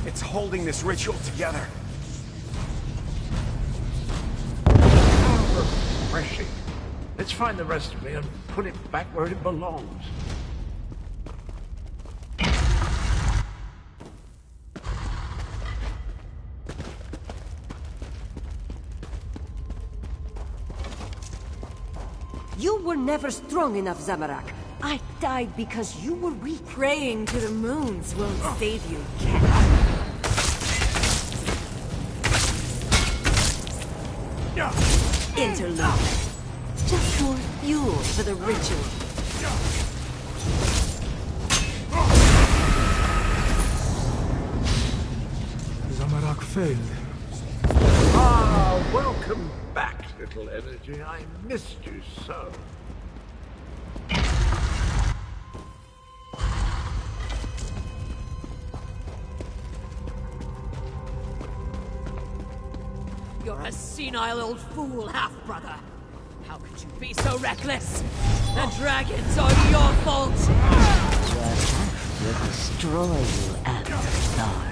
Speaker 17: It's holding this ritual together.
Speaker 10: Refreshing. Let's find the rest of me and put it back where it belongs.
Speaker 18: You were never strong enough, Zamorak. I died because you were weak.
Speaker 2: Praying to the moons won't save you, cat.
Speaker 18: Interlude. Just more fuel for the ritual.
Speaker 9: Zamorak failed.
Speaker 10: Ah, welcome back, little energy. I missed you so.
Speaker 6: a senile old fool, half-brother. How could you be so reckless? The dragons are your fault!
Speaker 7: Your path will destroy you, Althorn.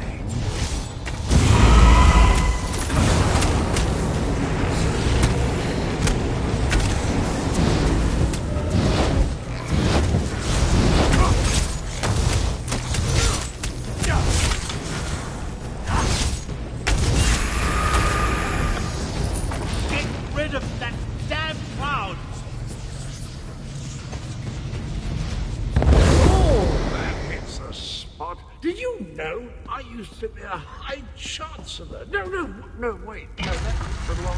Speaker 10: Did you know I used to be a High Chancellor? No, wait. No, that was the long...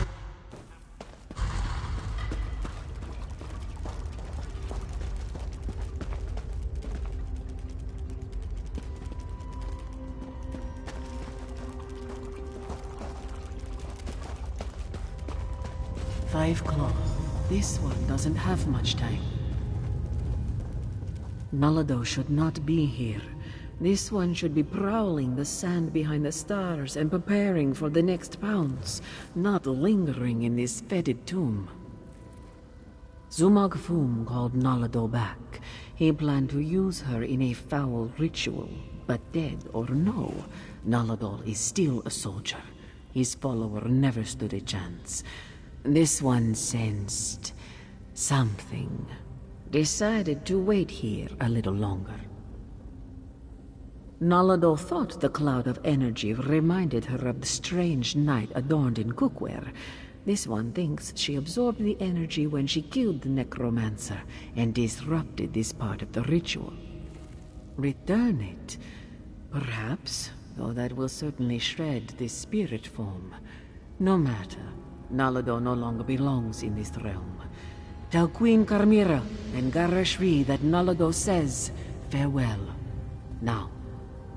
Speaker 7: Five Claw. This one doesn't have much time. Nalado should not be here. This one should be prowling the sand behind the stars and preparing for the next pounce, not lingering in this fetid tomb. Zumag Fum called Nalado back. He planned to use her in a foul ritual, but dead or no, Nalado is still a soldier. His follower never stood a chance. This one sensed something. Decided to wait here a little longer. Nalado thought the cloud of energy reminded her of the strange knight adorned in cookware. This one thinks she absorbed the energy when she killed the necromancer and disrupted this part of the ritual. Return it, perhaps, though that will certainly shred this spirit form. No matter, Nalado no longer belongs in this realm. Tell Queen Carmira and Garashri that Nalado says farewell. Now,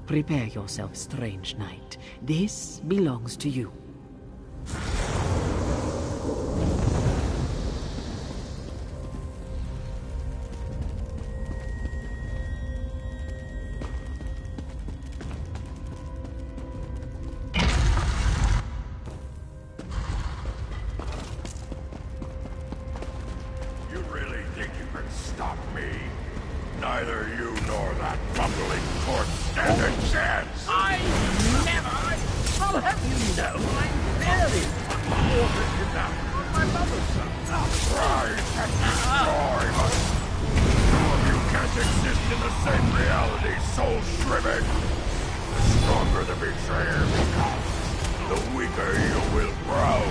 Speaker 7: prepare yourself, strange knight. This belongs to you.
Speaker 8: You really think you can stop me? Neither you nor that bumbling corpse stand a chance!
Speaker 10: I never! I'll have you know, I'm very watered enough on my mother's side.
Speaker 8: Rise and destroy us! Two of you can't exist in the same reality, soul shrimming! The stronger the betrayer becomes, the weaker you will grow!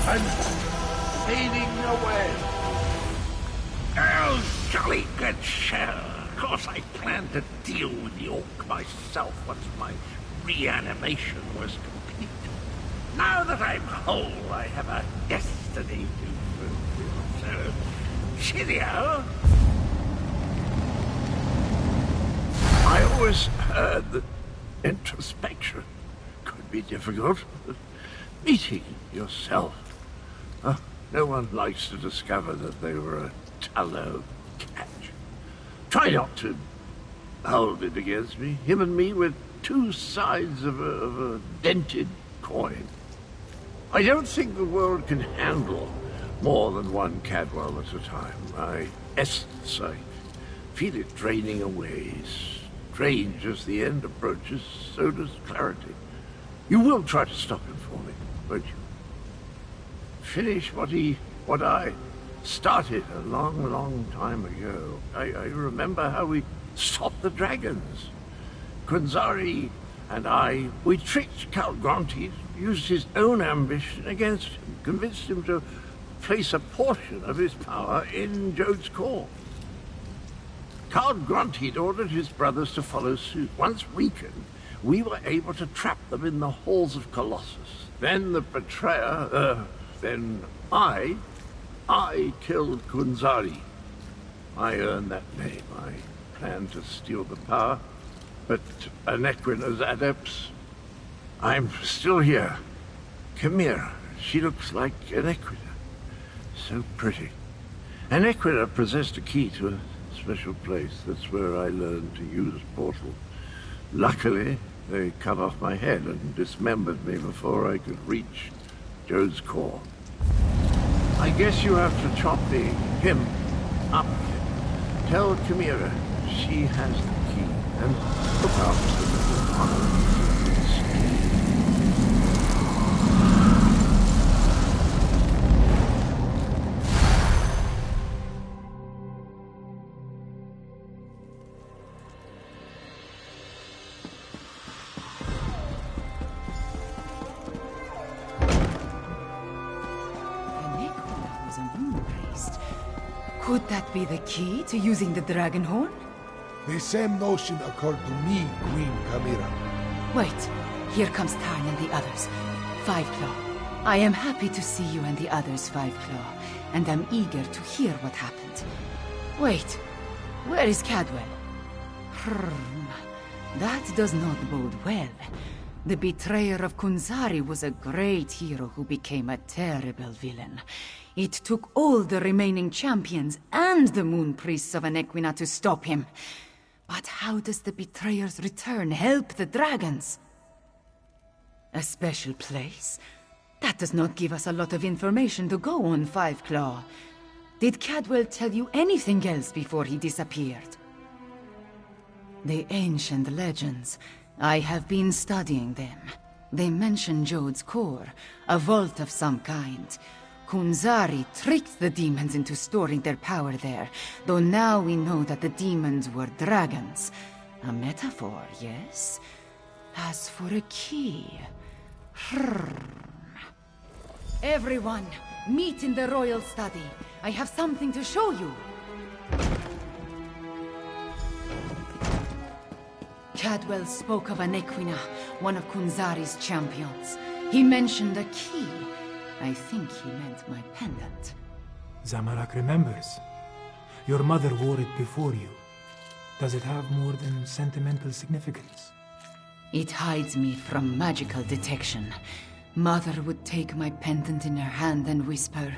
Speaker 8: I'm fading away.
Speaker 10: Oh, jolly good show. Of course, I planned to deal with the orc myself once my reanimation was complete. Now that I'm whole, I have a destiny to fulfill. So, cheerio. I always heard that introspection could be difficult. Meeting yourself. No one likes to discover that they were a tallow catch. Try not to hold it against me. Him and me were two sides of a dented coin. I don't think the world can handle More than one Cadwell at a time. My essence, I feel it draining away. Strange as the end approaches, so does clarity. You will try to stop him for me, won't you? Finish what I started a long, long time ago. I remember how we stopped the dragons. Kunzari and we tricked Count Grantid, used his own ambition against him, convinced him to place a portion of his power in Jode's core. Count Grantid ordered his brothers to follow suit. Once weakened, we were able to trap them in the halls of Colossus. Then the betrayer, then I killed Kunzari. I earned that name. I planned to steal the power, but Anequina's adepts... I'm still here. Chimera, she looks like Anequina. So pretty. Anequina possessed a key to a special place. That's where I learned to use portal. Luckily, they cut off my head and dismembered me before I could reach Jode's core. I guess you have to chop him up. Tell Chimera she has the key, and look after the little honor.
Speaker 4: Could that be the key to using the dragon horn?
Speaker 12: The same notion occurred to me, Queen Chimera.
Speaker 4: Wait, here comes Tarn and the others. Fiveclaw. I am happy to see you and the others, Fiveclaw, and I'm eager to hear what happened. Wait, where is Cadwell? That does not bode well. The betrayer of Kunzari was a great hero who became a terrible villain. It took all the remaining champions and the moon priests of Anequina to stop him. But how does the betrayer's return help the dragons? A special place? That does not give us a lot of information to go on, Fiveclaw. Did Cadwell tell you anything else before he disappeared? The ancient legends. I have been studying them. They mention Jode's core, a vault of some kind. Kunzari tricked the demons into storing their power there, though now we know that the demons were dragons. A metaphor, yes? As for a key... Everyone, meet in the royal study. I have something to show you. Cadwell spoke of Anequina, one of Kunzari's champions. He mentioned a key. I think he meant my pendant.
Speaker 9: Zamorak remembers. Your mother wore it before you. Does it have more than sentimental significance?
Speaker 4: It hides me from magical detection. Mother would take my pendant in her hand and whisper,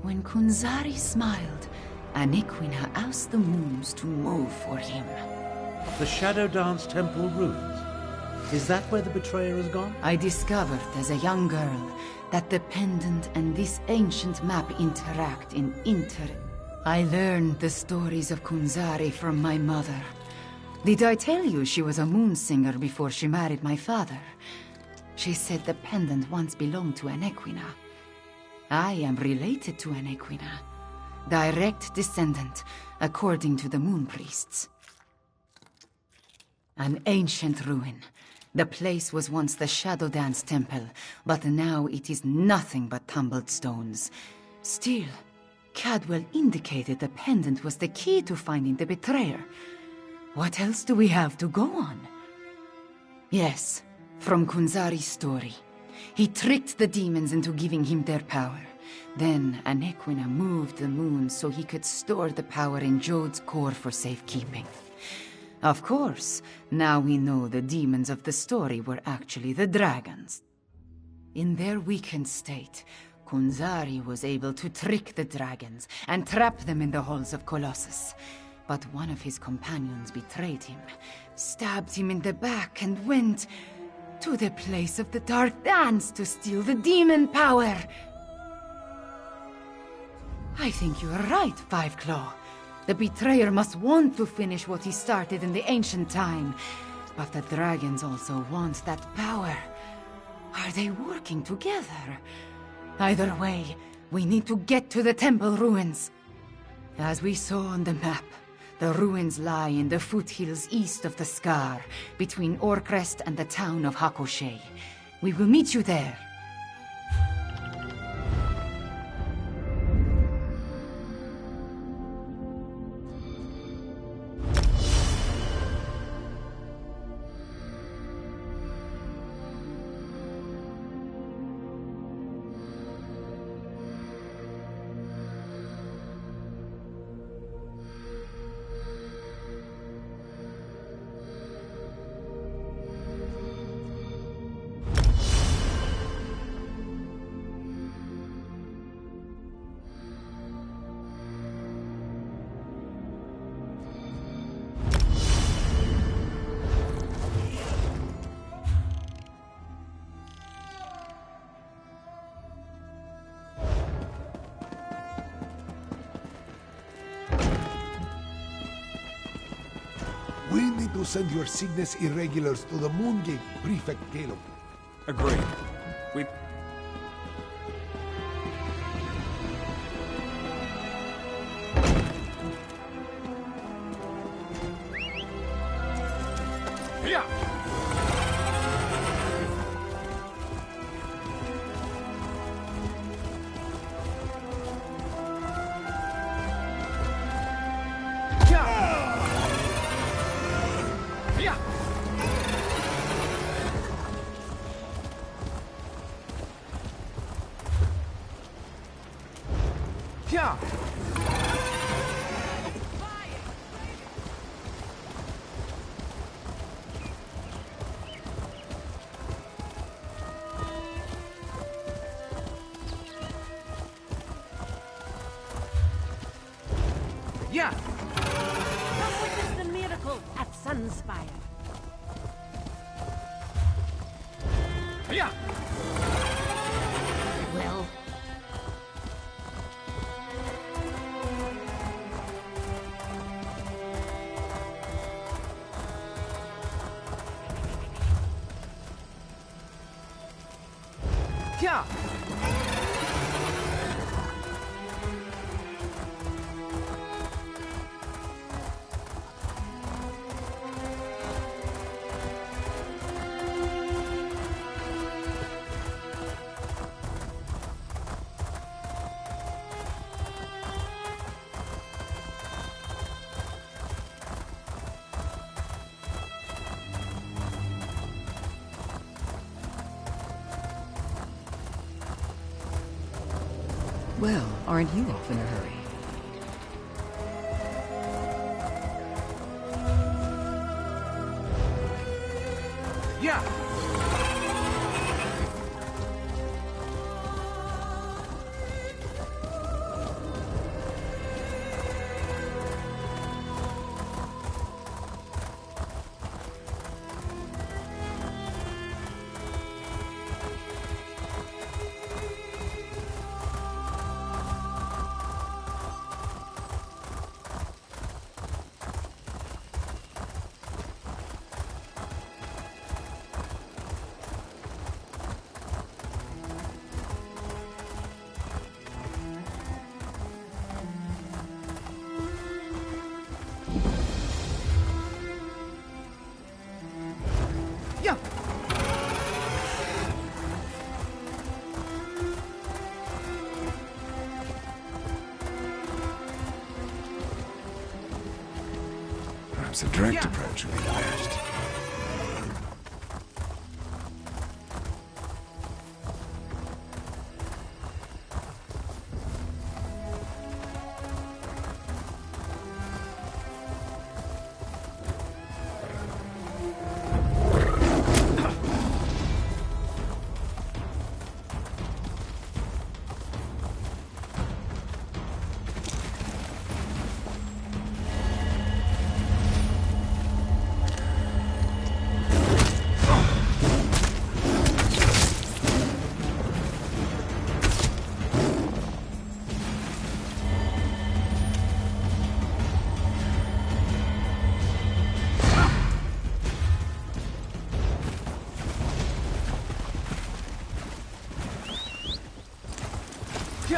Speaker 4: "When Kunzari smiled, Anequina asked the moons to move for him."
Speaker 5: The Shadow Dance Temple ruins. Is that where the betrayer has gone?
Speaker 4: I discovered as a young girl that the pendant and this ancient map interact in I learned the stories of Kunzari from my mother. Did I tell you she was a moon singer before she married my father? She said the pendant once belonged to Anequina. I am related to Anequina. Direct descendant, according to the moon priests. An ancient ruin. The place was once the Shadow Dance Temple, but now it is nothing but tumbled stones. Still, Cadwell indicated the pendant was the key to finding the betrayer. What else do we have to go on? Yes, from Kunzari's story. He tricked the demons into giving him their power. Then Anequina moved the moon so he could store the power in Jode's core for safekeeping. Of course, now we know the demons of the story were actually the dragons. In their weakened state, Kunzari was able to trick the dragons and trap them in the halls of Colossus. But one of his companions betrayed him, stabbed him in the back, and went to the place of the Dark Dance to steal the demon power. I think you are right, Fiveclaw. The betrayer must want to finish what he started in the ancient time. But the dragons also want that power. Are they working together? Either way, we need to get to the temple ruins. As we saw on the map, the ruins lie in the foothills east of the Scar, between Orcrest and the town of Hakoshe. We will meet you there.
Speaker 12: We need to send your Cygnus Irregulars to the Moongate, Prefect Caleb.
Speaker 16: Agreed. We...
Speaker 17: Yeah! Yeah! Yeah!
Speaker 18: Come witness the miracle at Sunspire.
Speaker 17: Yeah!
Speaker 18: Well,
Speaker 17: Yeah!
Speaker 19: Well, aren't you off in a hurry?
Speaker 17: Yeah! Yeah!
Speaker 16: Perhaps a direct approach would be the best.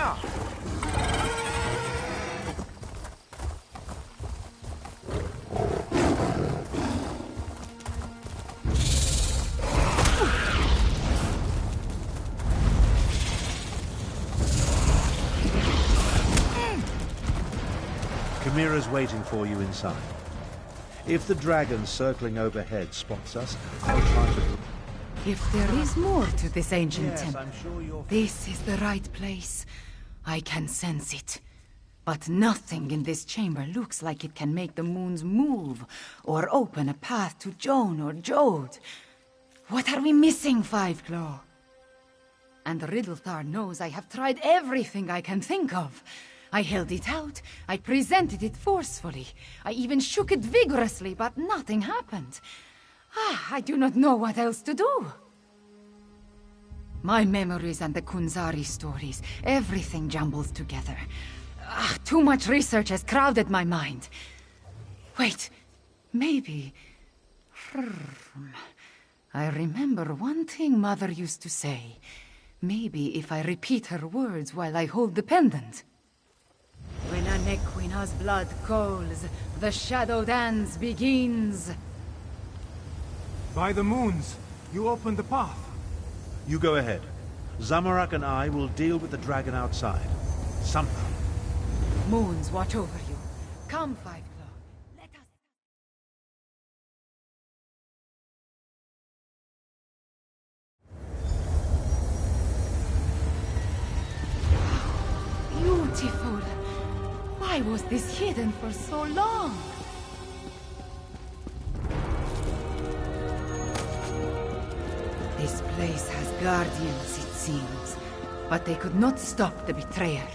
Speaker 15: now!
Speaker 5: Chimera's waiting for you inside. If the dragon circling overhead spots us, I'll try to...
Speaker 4: If there is more to this ancient
Speaker 5: Yes,
Speaker 4: temple,
Speaker 5: I'm sure you're...
Speaker 4: this is the right place. I can sense it. But nothing in this chamber looks like it can make the moons move, or open a path to Joan or Jode. What are we missing, Fiveclaw? And Riddlethar knows I have tried everything I can think of. I held it out, I presented it forcefully, I even shook it vigorously, but nothing happened. I do not know what else to do. My memories and the Kunzari stories, everything jumbled together. Too much research has crowded my mind. Wait, maybe... I remember one thing Mother used to say. Maybe if I repeat her words while I hold the pendant. When Anequina's blood calls, the shadow dance begins.
Speaker 9: By the moons, you opened the path.
Speaker 5: You go ahead. Zamorak and I will deal with the dragon outside. Somehow.
Speaker 4: Moons watch over you. Come, Fiveclaw. Let us... Beautiful. Why was this hidden for so long? This place has guardians, it seems. But they could not stop the betrayer.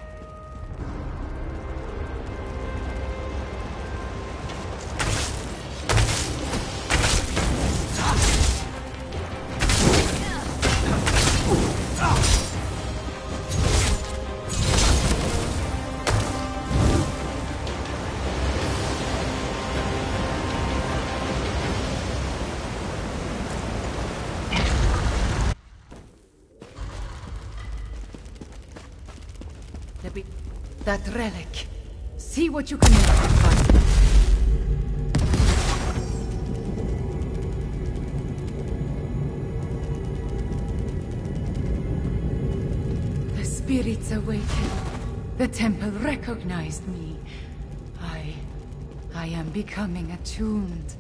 Speaker 4: That relic. See what you can make of it. The spirits awakened. The temple recognized me. I am becoming attuned.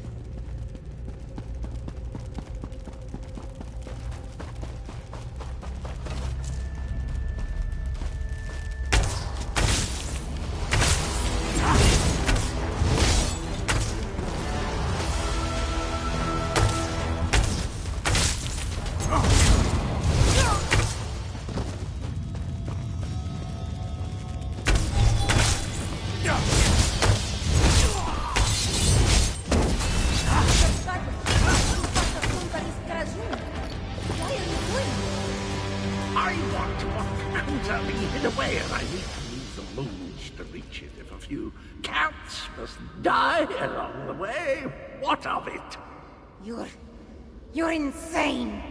Speaker 18: You're insane!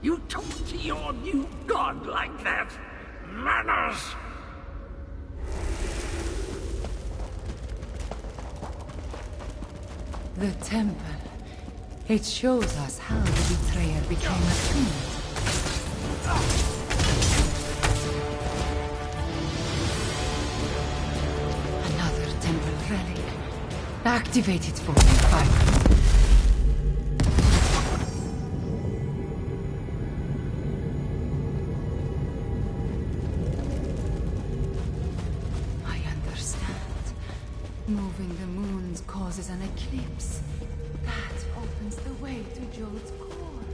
Speaker 10: You talk to your new god like that? Manners!
Speaker 4: The temple. It shows us how the betrayer became attuned. Another temple relic. Activate it for me, Fiveclaw. Moving the moons causes an eclipse. That opens the way to Jode's core.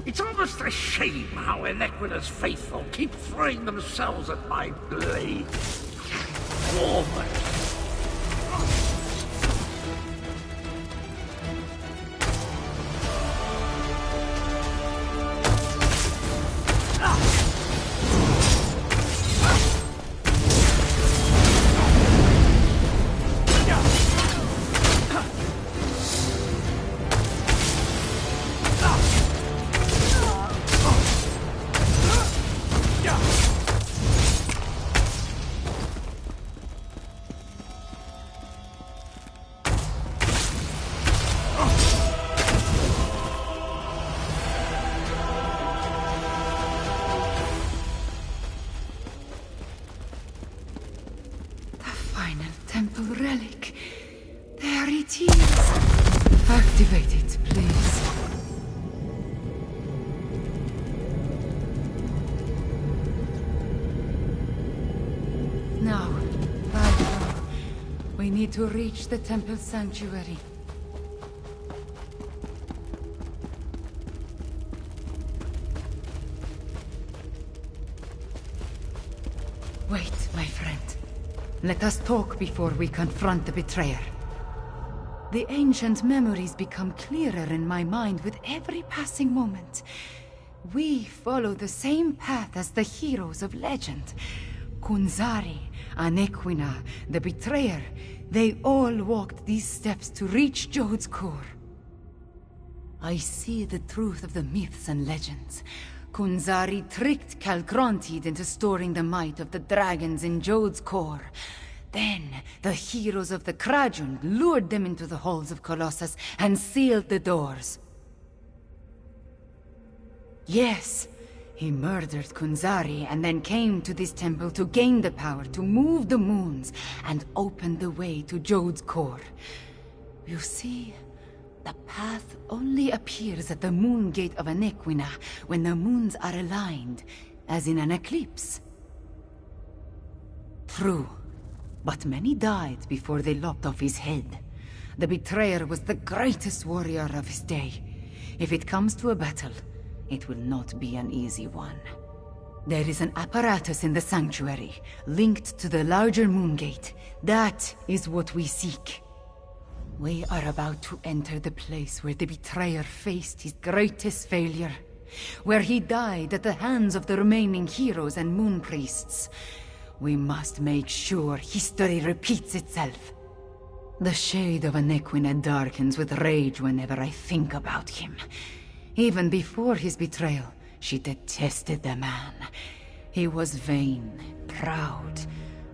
Speaker 10: It's almost a shame how Enequina's faithful keep throwing themselves at my blade. Woman.
Speaker 4: Light it, please. Now, Valdo, we need to reach the temple sanctuary. Wait, my friend. Let us talk before we confront the betrayer. The ancient memories become clearer in my mind with every passing moment. We follow the same path as the heroes of legend. Kunzari, Anequina, the betrayer, they all walked these steps to reach Jode's core. I see the truth of the myths and legends. Kunzari tricked Calgrontid into storing the might of the dragons in Jode's core. Then, the heroes of the Krajund lured them into the halls of Colossus and sealed the doors. Yes, he murdered Kunzari and then came to this temple to gain the power to move the moons and open the way to Jode's core. You see, the path only appears at the moon gate of Anequina when the moons are aligned, as in an eclipse. True, but many died before they lopped off his head. The betrayer was the greatest warrior of his day. If it comes to a battle, it will not be an easy one. There is an apparatus in the sanctuary, linked to the larger moon gate. That is what we seek. We are about to enter the place where the betrayer faced his greatest failure, where he died at the hands of the remaining heroes and moon priests. We must make sure history repeats itself. The shade of Anequina darkens with rage whenever I think about him. Even before his betrayal, she detested the man. He was vain, proud,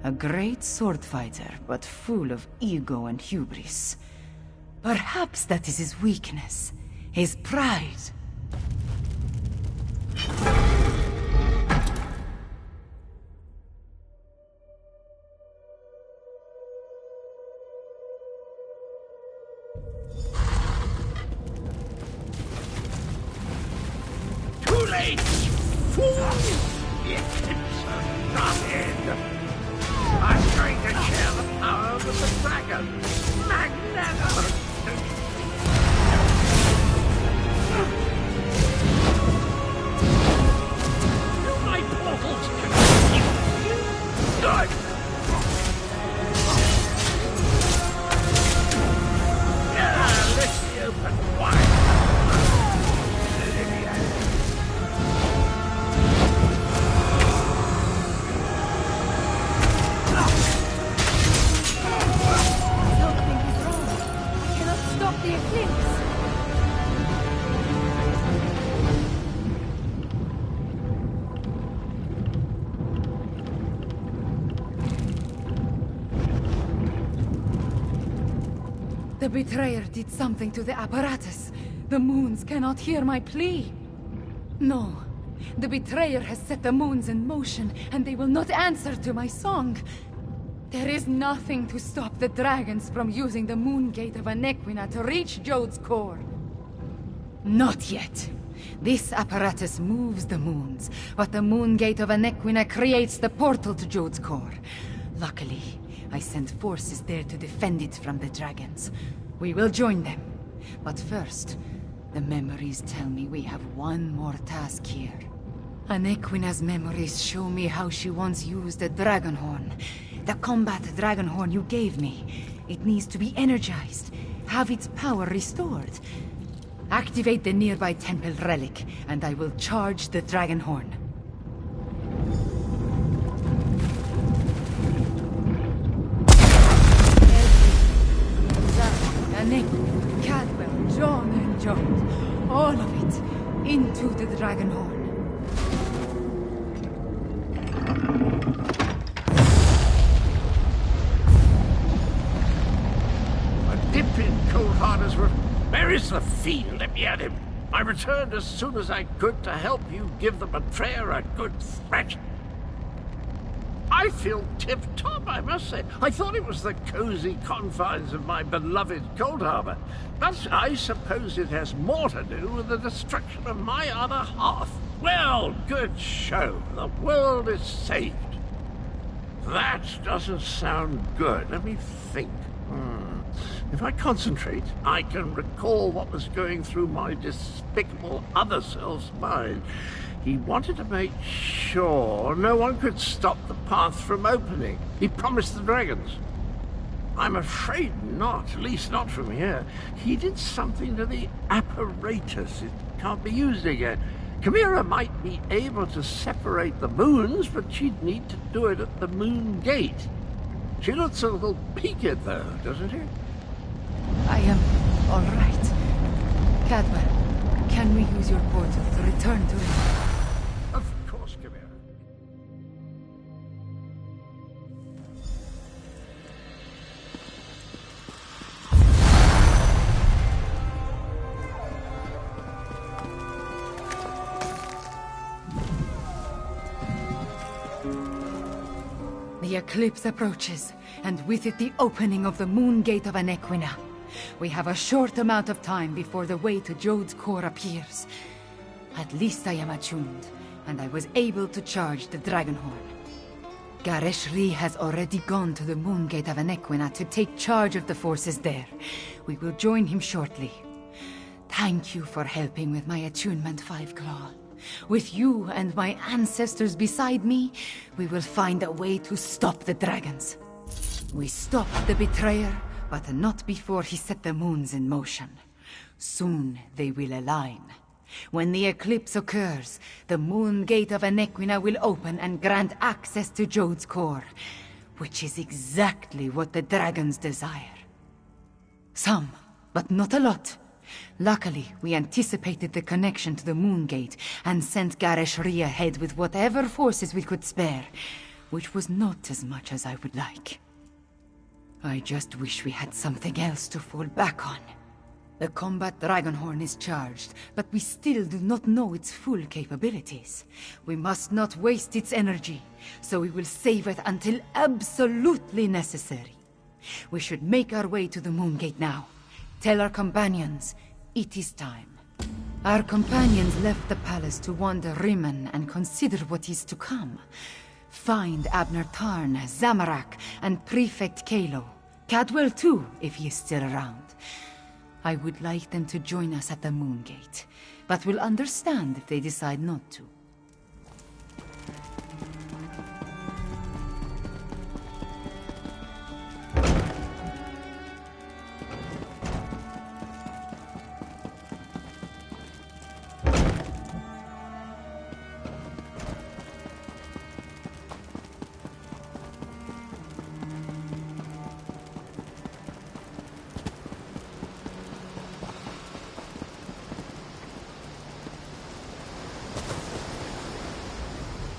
Speaker 4: a great sword fighter, but full of ego and hubris. Perhaps that is his weakness, his pride.
Speaker 10: Too late! Fool! The eclipse has not end. I'm going to share the power with the dragon. Magnanimous! Do my portals continue? Good! Let me open wide.
Speaker 4: The eclipse! The betrayer did something to the apparatus. The moons cannot hear my plea. No. The betrayer has set the moons in motion, and they will not answer to my song. There is nothing to stop the dragons from using the moon gate of Anequina to reach Jode's core. Not yet. This apparatus moves the moons, but the moon gate of Anequina creates the portal to Jode's core. Luckily, I sent forces there to defend it from the dragons. We will join them. But first, the memories tell me we have one more task here. Anequina's memories show me how she once used the Dragonhorn. The combat Dragonhorn you gave me. It needs to be energized, have its power restored. Activate the nearby temple relic, and I will charge the Dragonhorn. Anek, Cadwell, John and John, all of it, into the Dragonhorn.
Speaker 10: Dip in cold hard river. Where is the fiend? Let me at him. I returned as soon as I could to help you give the betrayer a good threat. I feel tip-top, I must say. I thought it was the cozy confines of my beloved Cold Harbor, but I suppose it has more to do with the destruction of my other half. Well, good show. The world is saved. That doesn't sound good. Let me think. If I concentrate, I can recall what was going through my despicable other self's mind. He wanted to make sure no one could stop the path from opening. He promised the dragons. I'm afraid not, at least not from here. He did something to the apparatus. It can't be used again. Chimera might be able to separate the moons, but she'd need to do it at the Moon Gate. She looks a little peaked, though, doesn't she?
Speaker 4: I am all right. Cadwell, can we use your portal to return to him?
Speaker 10: Of course, Chimera.
Speaker 4: The eclipse approaches, and with it the opening of the Moon Gate of Anequina. We have a short amount of time before the way to Jode's core appears. At least I am attuned, and I was able to charge the Dragonhorn. Gareshri has already gone to the Moon Gate of Anequina to take charge of the forces there. We will join him shortly. Thank you for helping with my attunement, Fiveclaw. With you and my ancestors beside me, we will find a way to stop the dragons. We stopped the betrayer, but not before he set the moons in motion. Soon they will align. When the eclipse occurs, the Moon Gate of Anequina will open and grant access to Jode's core, which is exactly what the dragons desire. Some, but not a lot. Luckily, we anticipated the connection to the Moon Gate and sent Gareshri ahead with whatever forces we could spare, which was not as much as I would like. I just wish we had something else to fall back on. The combat Dragonhorn is charged, but we still do not know its full capabilities. We must not waste its energy, so we will save it until absolutely necessary. We should make our way to the Moon Gate now. Tell our companions, it is time. Our companions left the palace to wander Rimmon and consider what is to come. Find Abner Tarn, Zamorak, and Prefect Kalo. Cadwell too, if he is still around. I would like them to join us at the Moon Gate, but will understand if they decide not to.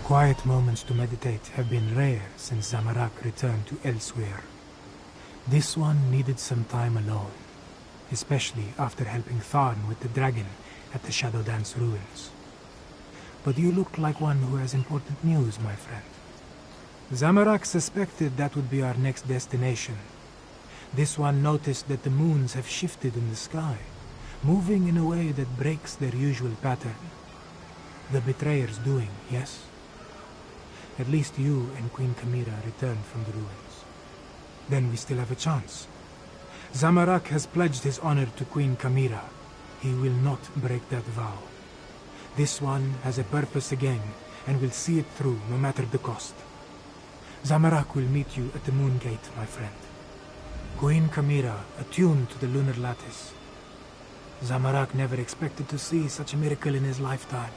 Speaker 9: Quiet moments to meditate have been rare since Zamorak returned to Elsewhere. This one needed some time alone, especially after helping Tharn with the dragon at the Shadow Dance ruins. But you look like one who has important news, my friend. Zamorak suspected that would be our next destination. This one noticed that the moons have shifted in the sky, moving in a way that breaks their usual pattern. The betrayer's doing, yes? At least you and Queen Chimera returned from the ruins. Then we still have a chance. Zamorak has pledged his honor to Queen Chimera. He will not break that vow. This one has a purpose again, and will see it through no matter the cost. Zamorak will meet you at the Moon Gate, my friend. Queen Chimera attuned to the lunar lattice. Zamorak never expected to see such a miracle in his lifetime.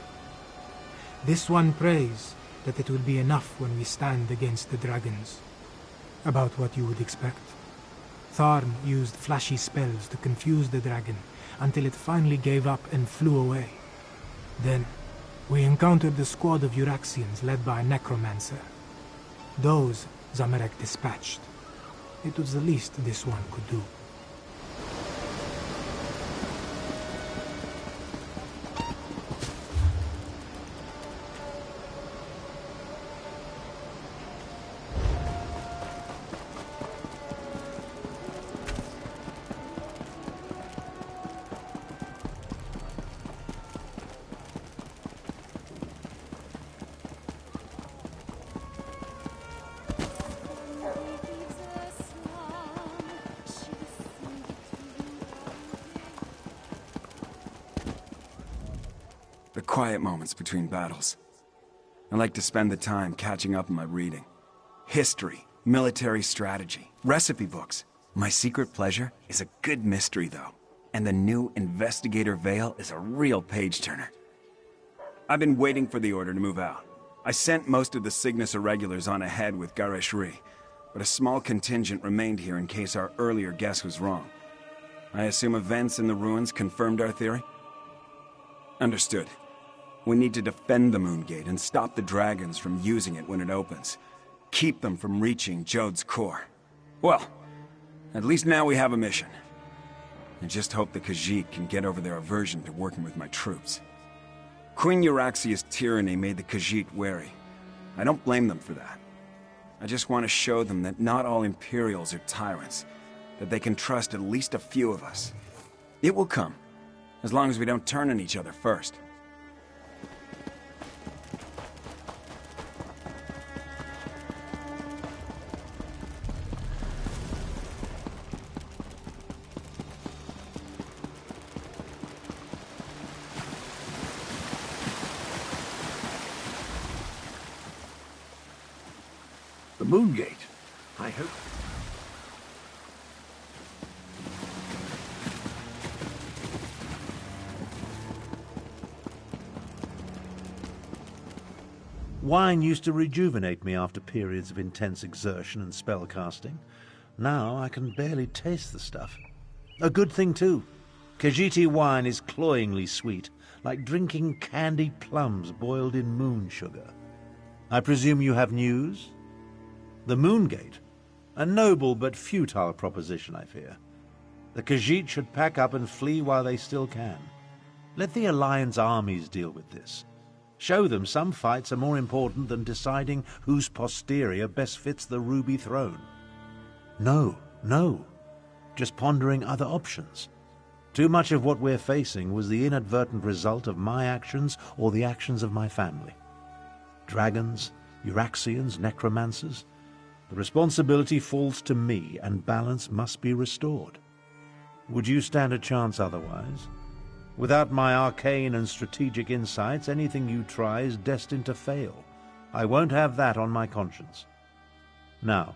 Speaker 9: This one prays that it will be enough when we stand against the dragons. About what you would expect. Tharn used flashy spells to confuse the dragon until it finally gave up and flew away. Then, we encountered a squad of Euraxians led by a necromancer. Those Zamorak dispatched. It was the least this one could do.
Speaker 16: The quiet moments between battles. I like to spend the time catching up on my reading. History, military strategy, recipe books. My secret pleasure is a good mystery, though. And the new Investigator Veil is a real page-turner. I've been waiting for the order to move out. I sent most of the Cygnus Irregulars on ahead with Gareshri, but a small contingent remained here in case our earlier guess was wrong. I assume events in the ruins confirmed our theory? Understood. We need to defend the Moongate and stop the dragons from using it when it opens. Keep them from reaching Jode's core. Well, at least now we have a mission. I just hope the Khajiit can get over their aversion to working with my troops. Queen Euraxia's tyranny made the Khajiit wary. I don't blame them for that. I just want to show them that not all Imperials are tyrants, that they can trust at least a few of us. It will come, as long as we don't turn on each other first.
Speaker 10: The Moongate. I hope...
Speaker 5: Wine used to rejuvenate me after periods of intense exertion and spellcasting. Now I can barely taste the stuff. A good thing, too. Khajiiti wine is cloyingly sweet, like drinking candied plums boiled in moon sugar. I presume you have news? The Moongate? A noble but futile proposition, I fear. The Khajiit should pack up and flee while they still can. Let the Alliance armies deal with this. Show them some fights are more important than deciding whose posterior best fits the Ruby Throne. No. Just pondering other options. Too much of what we're facing was the inadvertent result of my actions or the actions of my family. Dragons, Euraxians, necromancers. The responsibility falls to me, and balance must be restored. Would you stand a chance otherwise? Without my arcane and strategic insights, anything you try is destined to fail. I won't have that on my conscience. Now,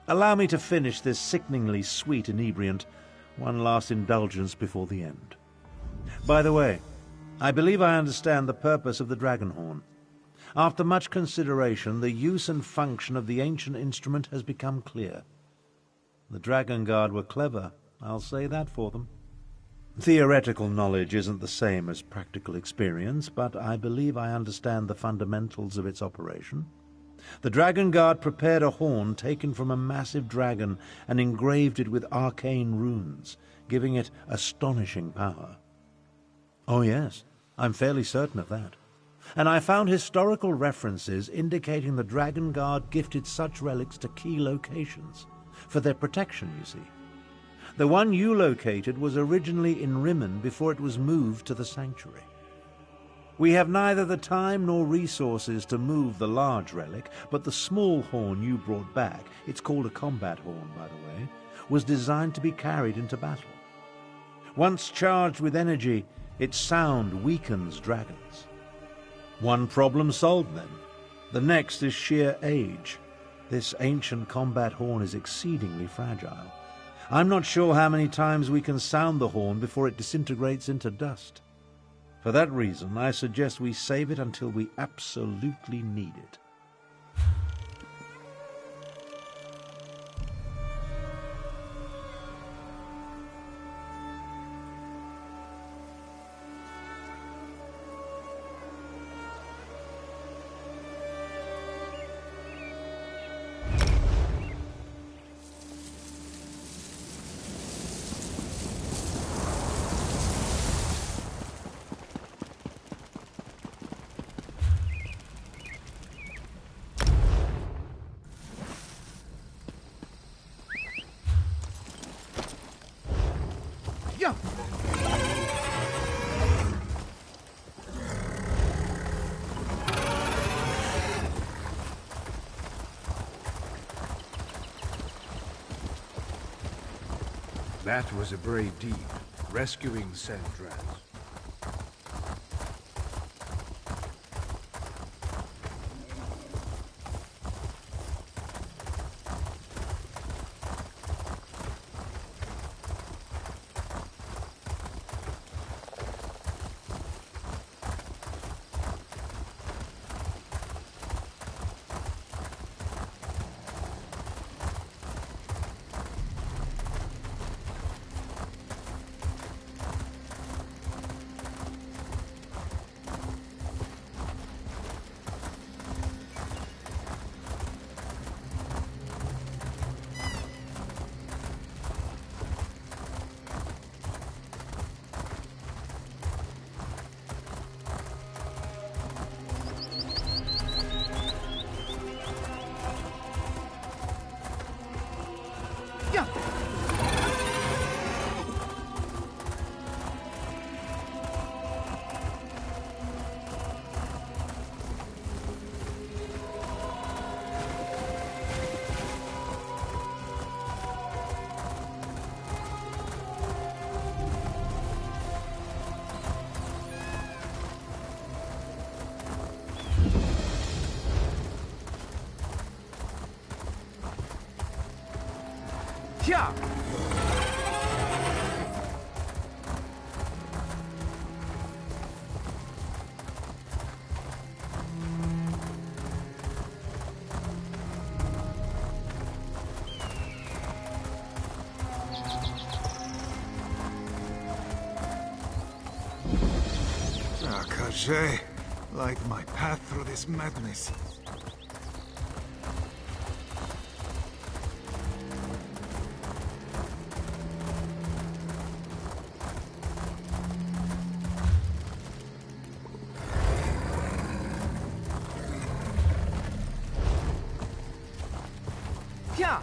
Speaker 5: allow me to finish this sickeningly sweet inebriant, one last indulgence before the end. By the way, I believe I understand the purpose of the Dragonhorn. After much consideration, the use and function of the ancient instrument has become clear. The Dragon Guard were clever, I'll say that for them. Theoretical knowledge isn't the same as practical experience, but I believe I understand the fundamentals of its operation. The Dragon Guard prepared a horn taken from a massive dragon and engraved it with arcane runes, giving it astonishing power. Oh yes, I'm fairly certain of that. And I found historical references indicating the Dragon Guard gifted such relics to key locations, for their protection, you see. The one you located was originally in Rimmen before it was moved to the Sanctuary. We have neither the time nor resources to move the large relic, but the small horn you brought back, it's called a combat horn, by the way, was designed to be carried into battle. Once charged with energy, its sound weakens dragons. One problem solved then. The next is sheer age. This ancient combat horn is exceedingly fragile. I'm not sure how many times we can sound the horn before it disintegrates into dust. For that reason, I suggest we save it until we absolutely need it.
Speaker 12: That was a brave deed, rescuing Sandras.
Speaker 1: Ah, Khajiit. Light my path through this madness.
Speaker 17: Yeah.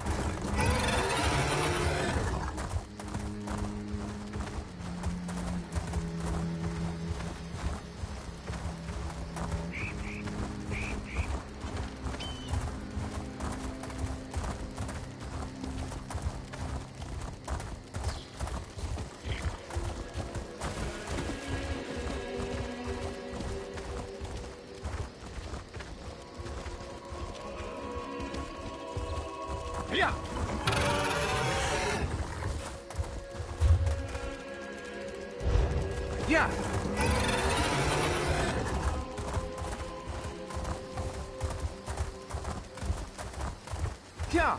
Speaker 17: Yeah. Yeah. Yeah.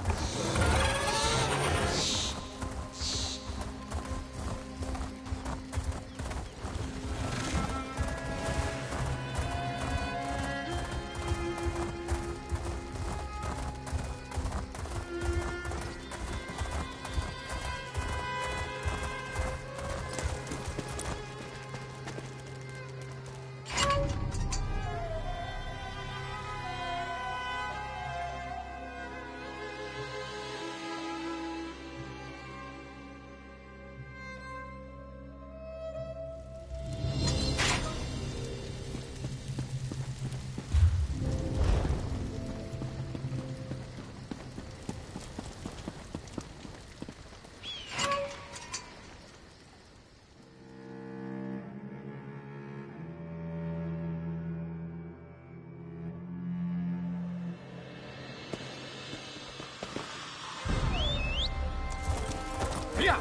Speaker 17: Yeah.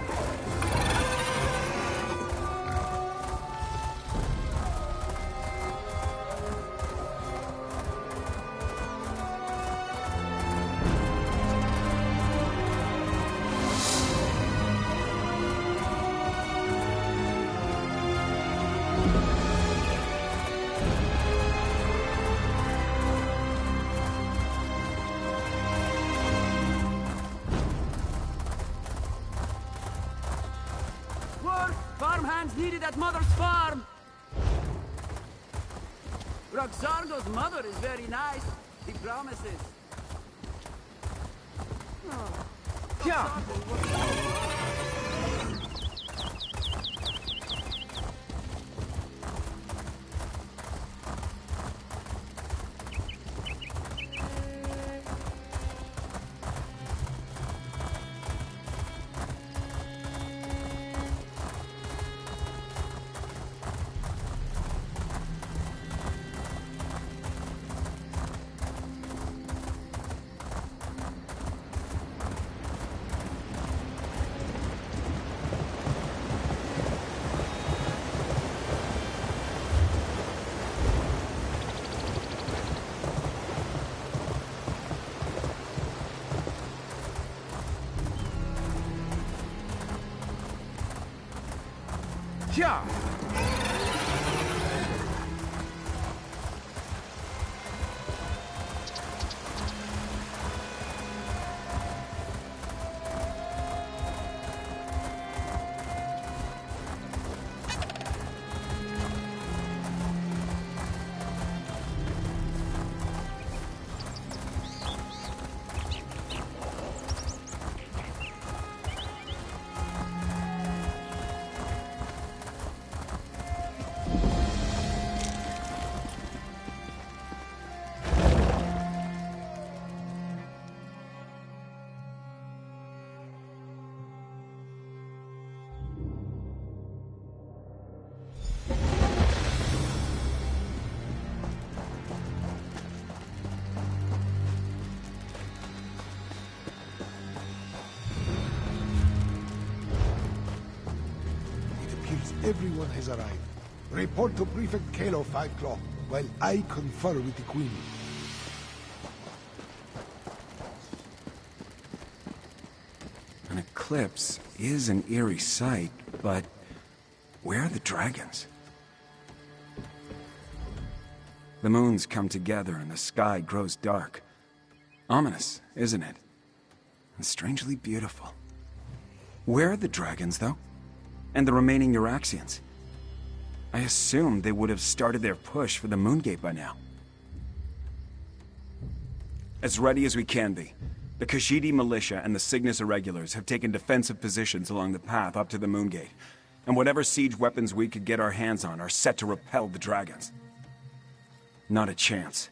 Speaker 17: Farmhands needed at Mother's farm. Roxargo's mother is very nice. He promises. Oh, yeah. Yeah.
Speaker 12: Everyone has arrived. Report to Prefect Kalo 5 o'clock, while I confer with the Queen.
Speaker 16: An eclipse is an eerie sight, but where are the dragons? The moons come together and the sky grows dark. Ominous, isn't it? And strangely beautiful. Where are the dragons, though? And the remaining Euraxians? I assumed they would have started their push for the Moongate by now. As ready as we can be. The Khajiit militia and the Cygnus Irregulars have taken defensive positions along the path up to the Moongate, and whatever siege weapons we could get our hands on are set to repel the dragons. Not a chance.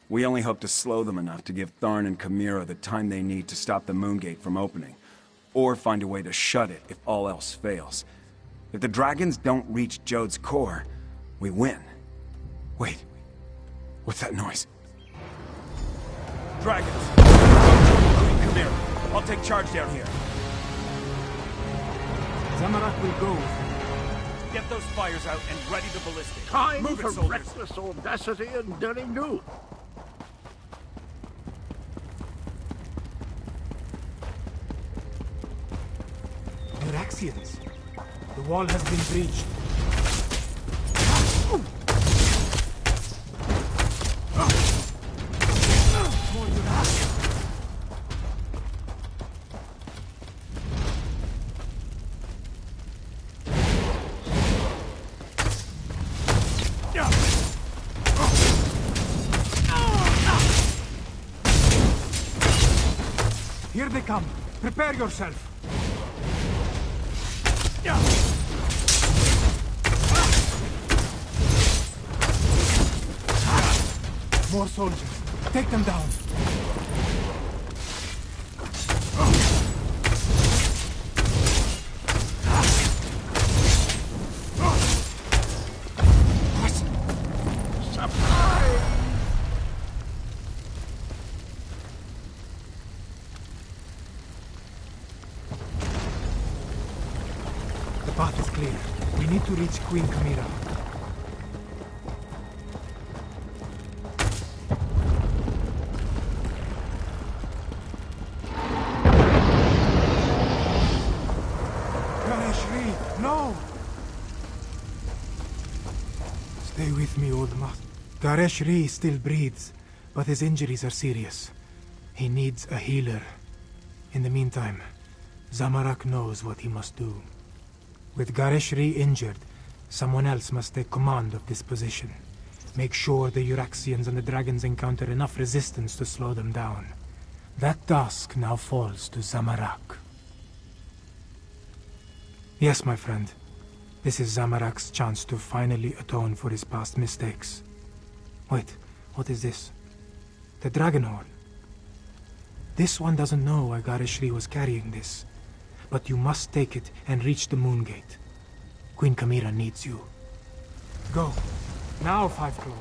Speaker 16: We only hope to slow them enough to give Tharn and Chimera the time they need to stop the Moongate from opening, or find a way to shut it if all else fails. If the dragons don't reach Jode's core, we win. Wait, what's that noise? Dragons! Queen Chimera, I'll take charge down here.
Speaker 9: Zamorak will go.
Speaker 16: Get those fires out and ready the ballistic.
Speaker 10: Time
Speaker 16: Move
Speaker 10: for
Speaker 16: it, soldiers.
Speaker 10: reckless audacity and daring do.
Speaker 9: Euraxians. The wall has been breached. Here they come. Prepare yourself. More soldiers. Take them down. The path is clear. We need to reach Queen Chimera. No! Stay with me, old master. Gareshri still breathes, but his injuries are serious. He needs a healer. In the meantime, Zamorak knows what he must do. With Gareshri injured, someone else must take command of this position. Make sure the Euraxians and the dragons encounter enough resistance to slow them down. That task now falls to Zamorak. Yes, my friend. This is Zamorak's chance to finally atone for his past mistakes. Wait, what is this? The dragon horn. This one doesn't know why Gareshri was carrying this. But you must take it and reach the Moongate. Queen Chimera needs you. Go. Now, Five Claw.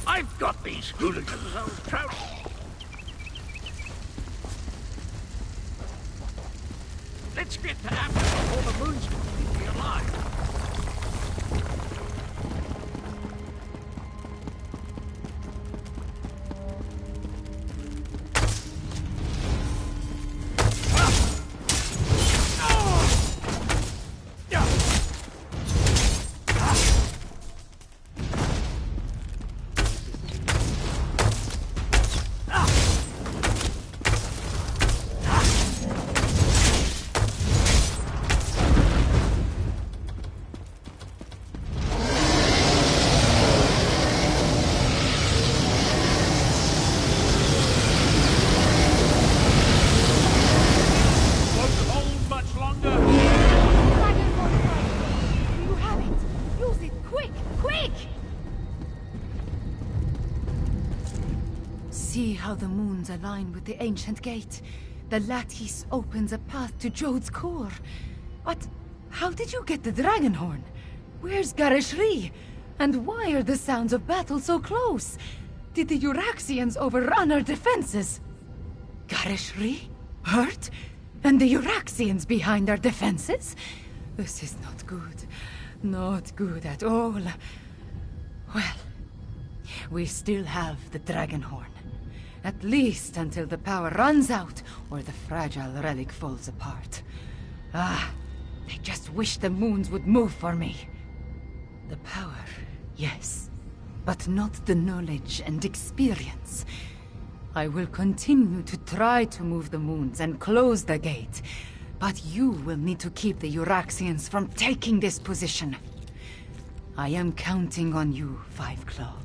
Speaker 10: I've got these hooligans all trounced. Let's get to Africa before the moon's completely alive.
Speaker 4: how the moons align with the ancient gate. The lattice opens a path to Jode's core. But how did you get the dragon horn? Where's Garishri? And why are the sounds of battle so close? Did the Euraxians overrun our defenses? Garishri? Hurt? And the Euraxians behind our defenses? This is not good. Not good at all. Well, we still have the dragon horn. At least until the power runs out or the fragile relic falls apart. I just wish the moons would move for me. The power, yes, but not the knowledge and experience. I will continue to try to move the moons and close the gate, but you will need to keep the Euraxians from taking this position. I am counting on you, Five Claw.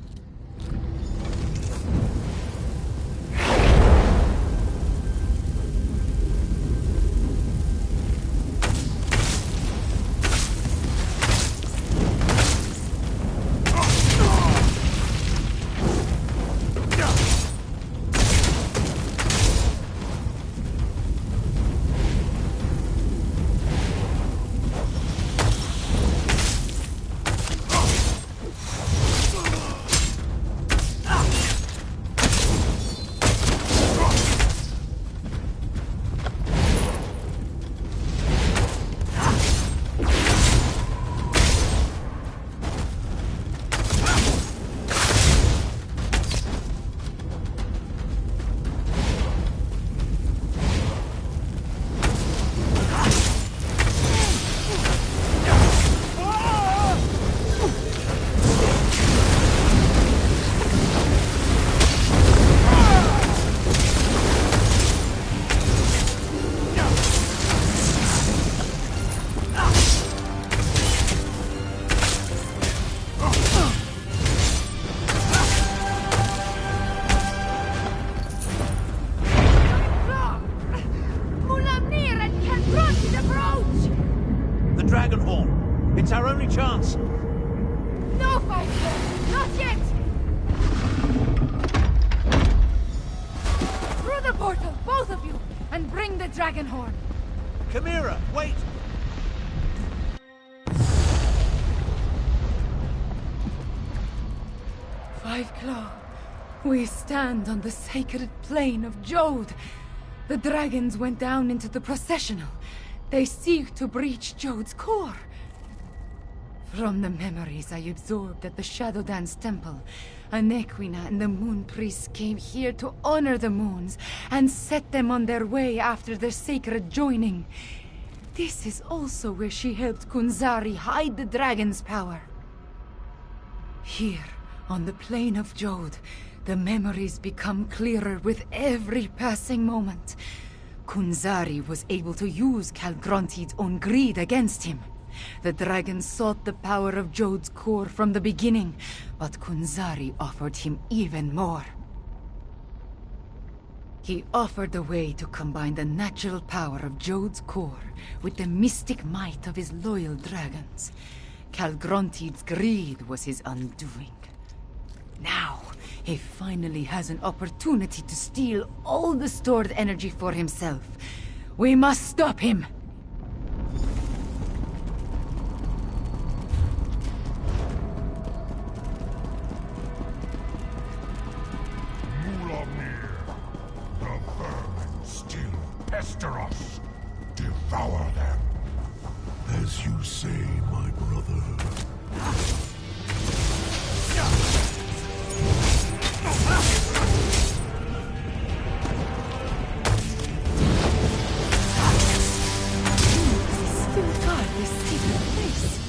Speaker 4: We stand on the sacred plane of Jode. The dragons went down into the processional. They seek to breach Jode's core. From the memories I absorbed at the Shadow Dance Temple, Anequina and the Moon Priests came here to honor the moons and set them on their way after their sacred joining. This is also where she helped Kunzari hide the dragon's power. Here, on the plane of Jode, the memories become clearer with every passing moment. Kunzari was able to use Calgronti's own greed against him. The dragon sought the power of Jode's core from the beginning, but Kunzari offered him even more. He offered a way to combine the natural power of Jode's core with the mystic might of his loyal dragons. Calgronti's greed was his undoing. Now, he finally has an opportunity to steal all the stored energy for himself. We must stop him!
Speaker 11: Mulamnir, the vermin still pester us. Devour them. As you say, my brother.
Speaker 4: Still guard this secret place.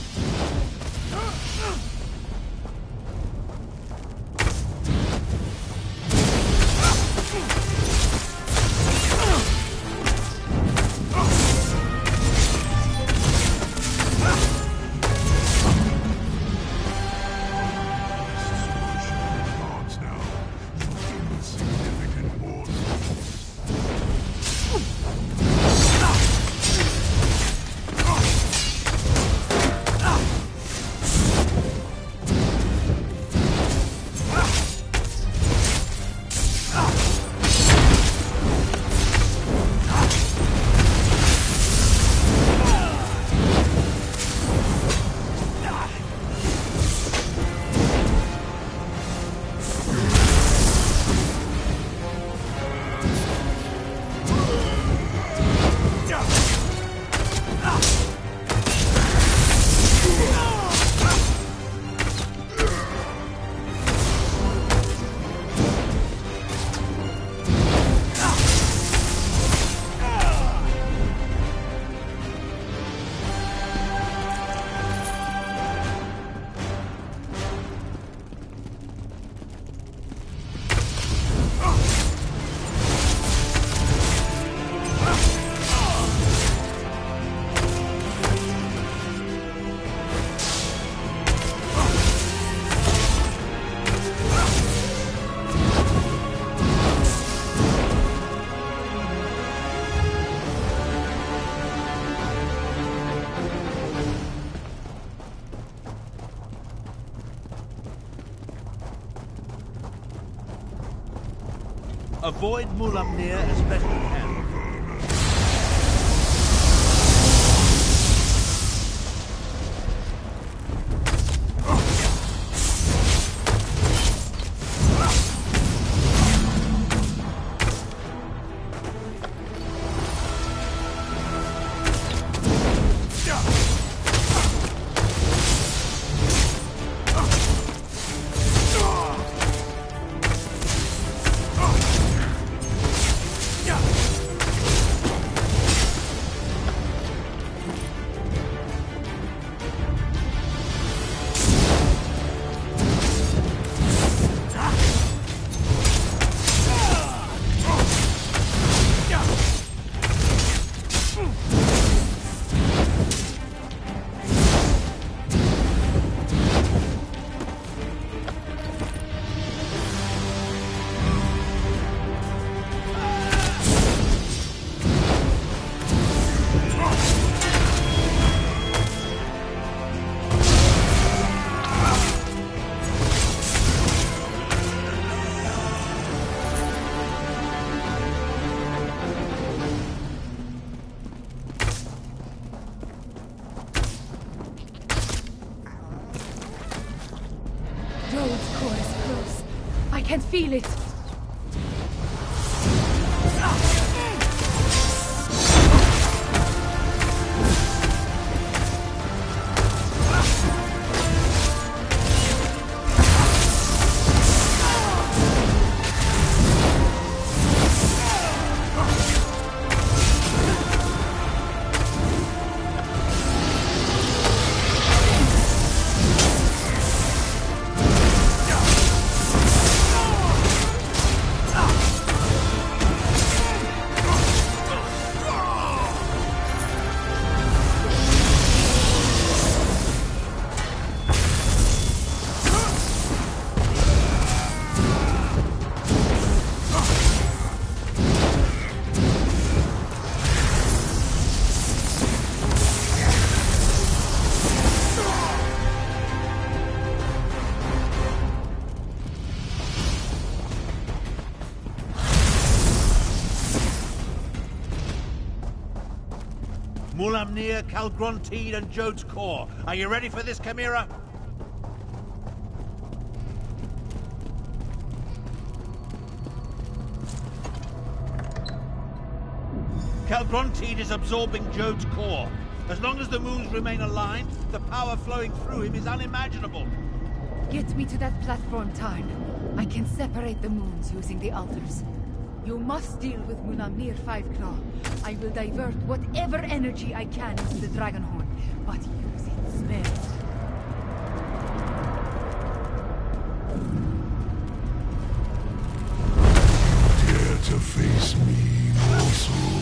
Speaker 5: avoid Mulamnir as best you can.
Speaker 4: Jode's core is close. I can feel it.
Speaker 5: Mulamnir, Calgronteed, and Jode's core. Are you ready for this, Chimera? Calgronteed is absorbing Jode's core. As long as the moons remain aligned, the power flowing through him is unimaginable.
Speaker 4: Get me to that platform, Tarn. I can separate the moons using the altars. You must deal with Mulamnir Fiveclaw. I will divert whatever energy I can into the Dragonhorn, but use it smart.
Speaker 11: Dare to face me, mortal.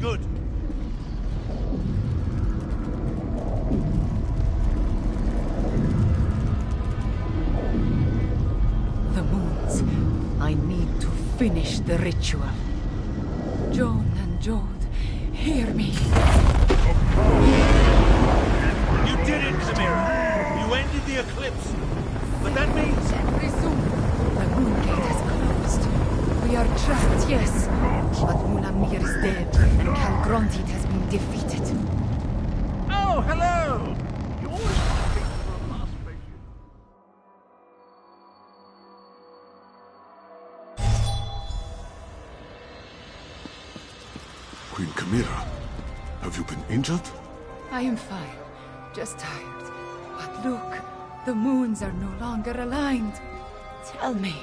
Speaker 17: Good.
Speaker 4: The moons. I need to finish the ritual. Joan and Jode, hear me.
Speaker 17: You did it, Chimera. You ended the eclipse. But that means...
Speaker 4: Resume. The moon gate has closed. We are trapped, yes. But Mulamnir is dead, and Calgrontit has been defeated.
Speaker 10: Oh, hello! You always think for a last spaceship.
Speaker 11: Queen Chimera, have you been injured?
Speaker 4: I am fine. Just tired. But look, the moons are no longer aligned. Tell me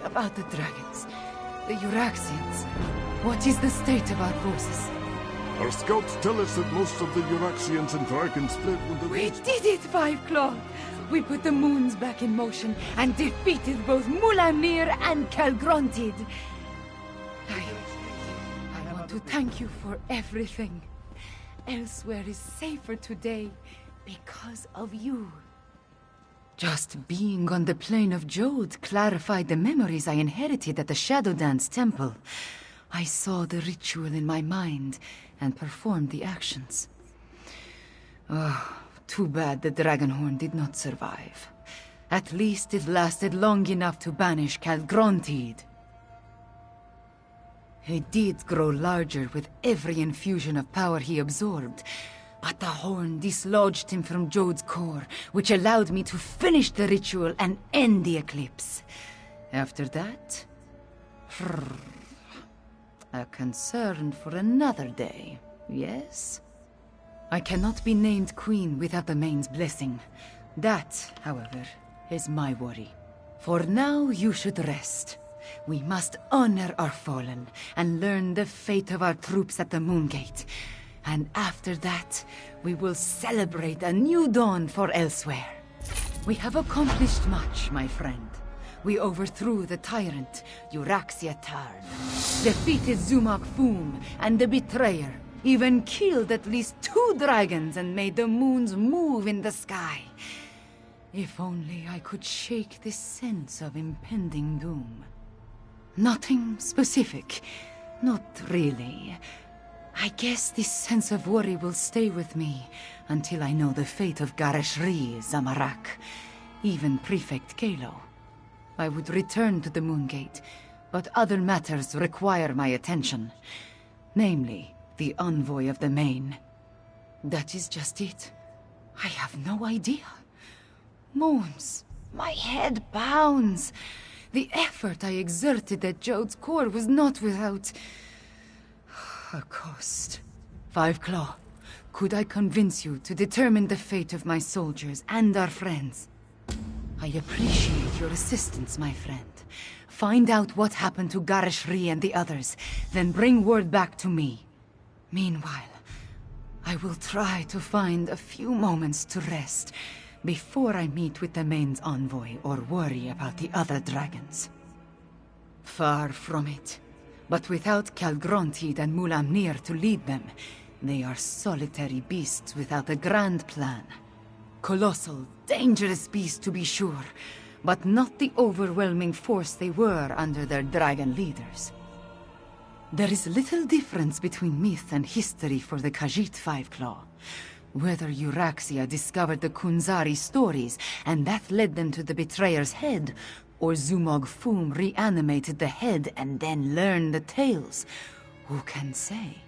Speaker 4: about the dragons, the Euraxians. What is the state of our forces?
Speaker 11: Our scouts tell us that most of the Euraxians and dragons fled when the...
Speaker 4: We did it, Five Claw! We put the moons back in motion and defeated both Mulamnir and Calgrontit. I want to thank you for everything. Elsewhere is safer today because of you. Just being on the plane of Jode clarified the memories I inherited at the Shadow Dance Temple. I saw the ritual in my mind and performed the actions. Oh, too bad the Dragonhorn did not survive. At least it lasted long enough to banish Calgrontit. He did grow larger with every infusion of power he absorbed, but the horn dislodged him from Jode's core, which allowed me to finish the ritual and end the eclipse. After that... a concern for another day, yes? I cannot be named queen without the Main's blessing. That, however, is my worry. For now, you should rest. We must honor our fallen and learn the fate of our troops at the Moongate. And after that, we will celebrate a new dawn for elsewhere. We have accomplished much, my friend. We overthrew the tyrant, Euraxia Tarn, defeated Zumok Foom and the Betrayer, even killed at least 2 dragons and made the moons move in the sky. If only I could shake this sense of impending doom. Nothing specific. Not really. I guess this sense of worry will stay with me until I know the fate of Gareshri, Zamorak, even Prefect Kalo. I would return to the Moongate, but other matters require my attention. Namely, the envoy of the Main. That is just it. I have no idea. Moons, my head pounds. The effort I exerted at Jode's core was not without a cost. Five Claw, could I convince you to determine the fate of my soldiers and our friends? I appreciate your assistance, my friend. Find out what happened to Gareshri and the others, then bring word back to me. Meanwhile, I will try to find a few moments to rest before I meet with the Main's envoy or worry about the other dragons. Far from it. But without Calgrontit and Mulamnir to lead them, they are solitary beasts without a grand plan. Colossal, dangerous beasts to be sure, but not the overwhelming force they were under their dragon leaders. There is little difference between myth and history for the Khajiit Five Claw. Whether Euraxia discovered the Kunzari stories, and that led them to the Betrayer's head, or Zumog Foom reanimated the head and then learned the tales, who can say?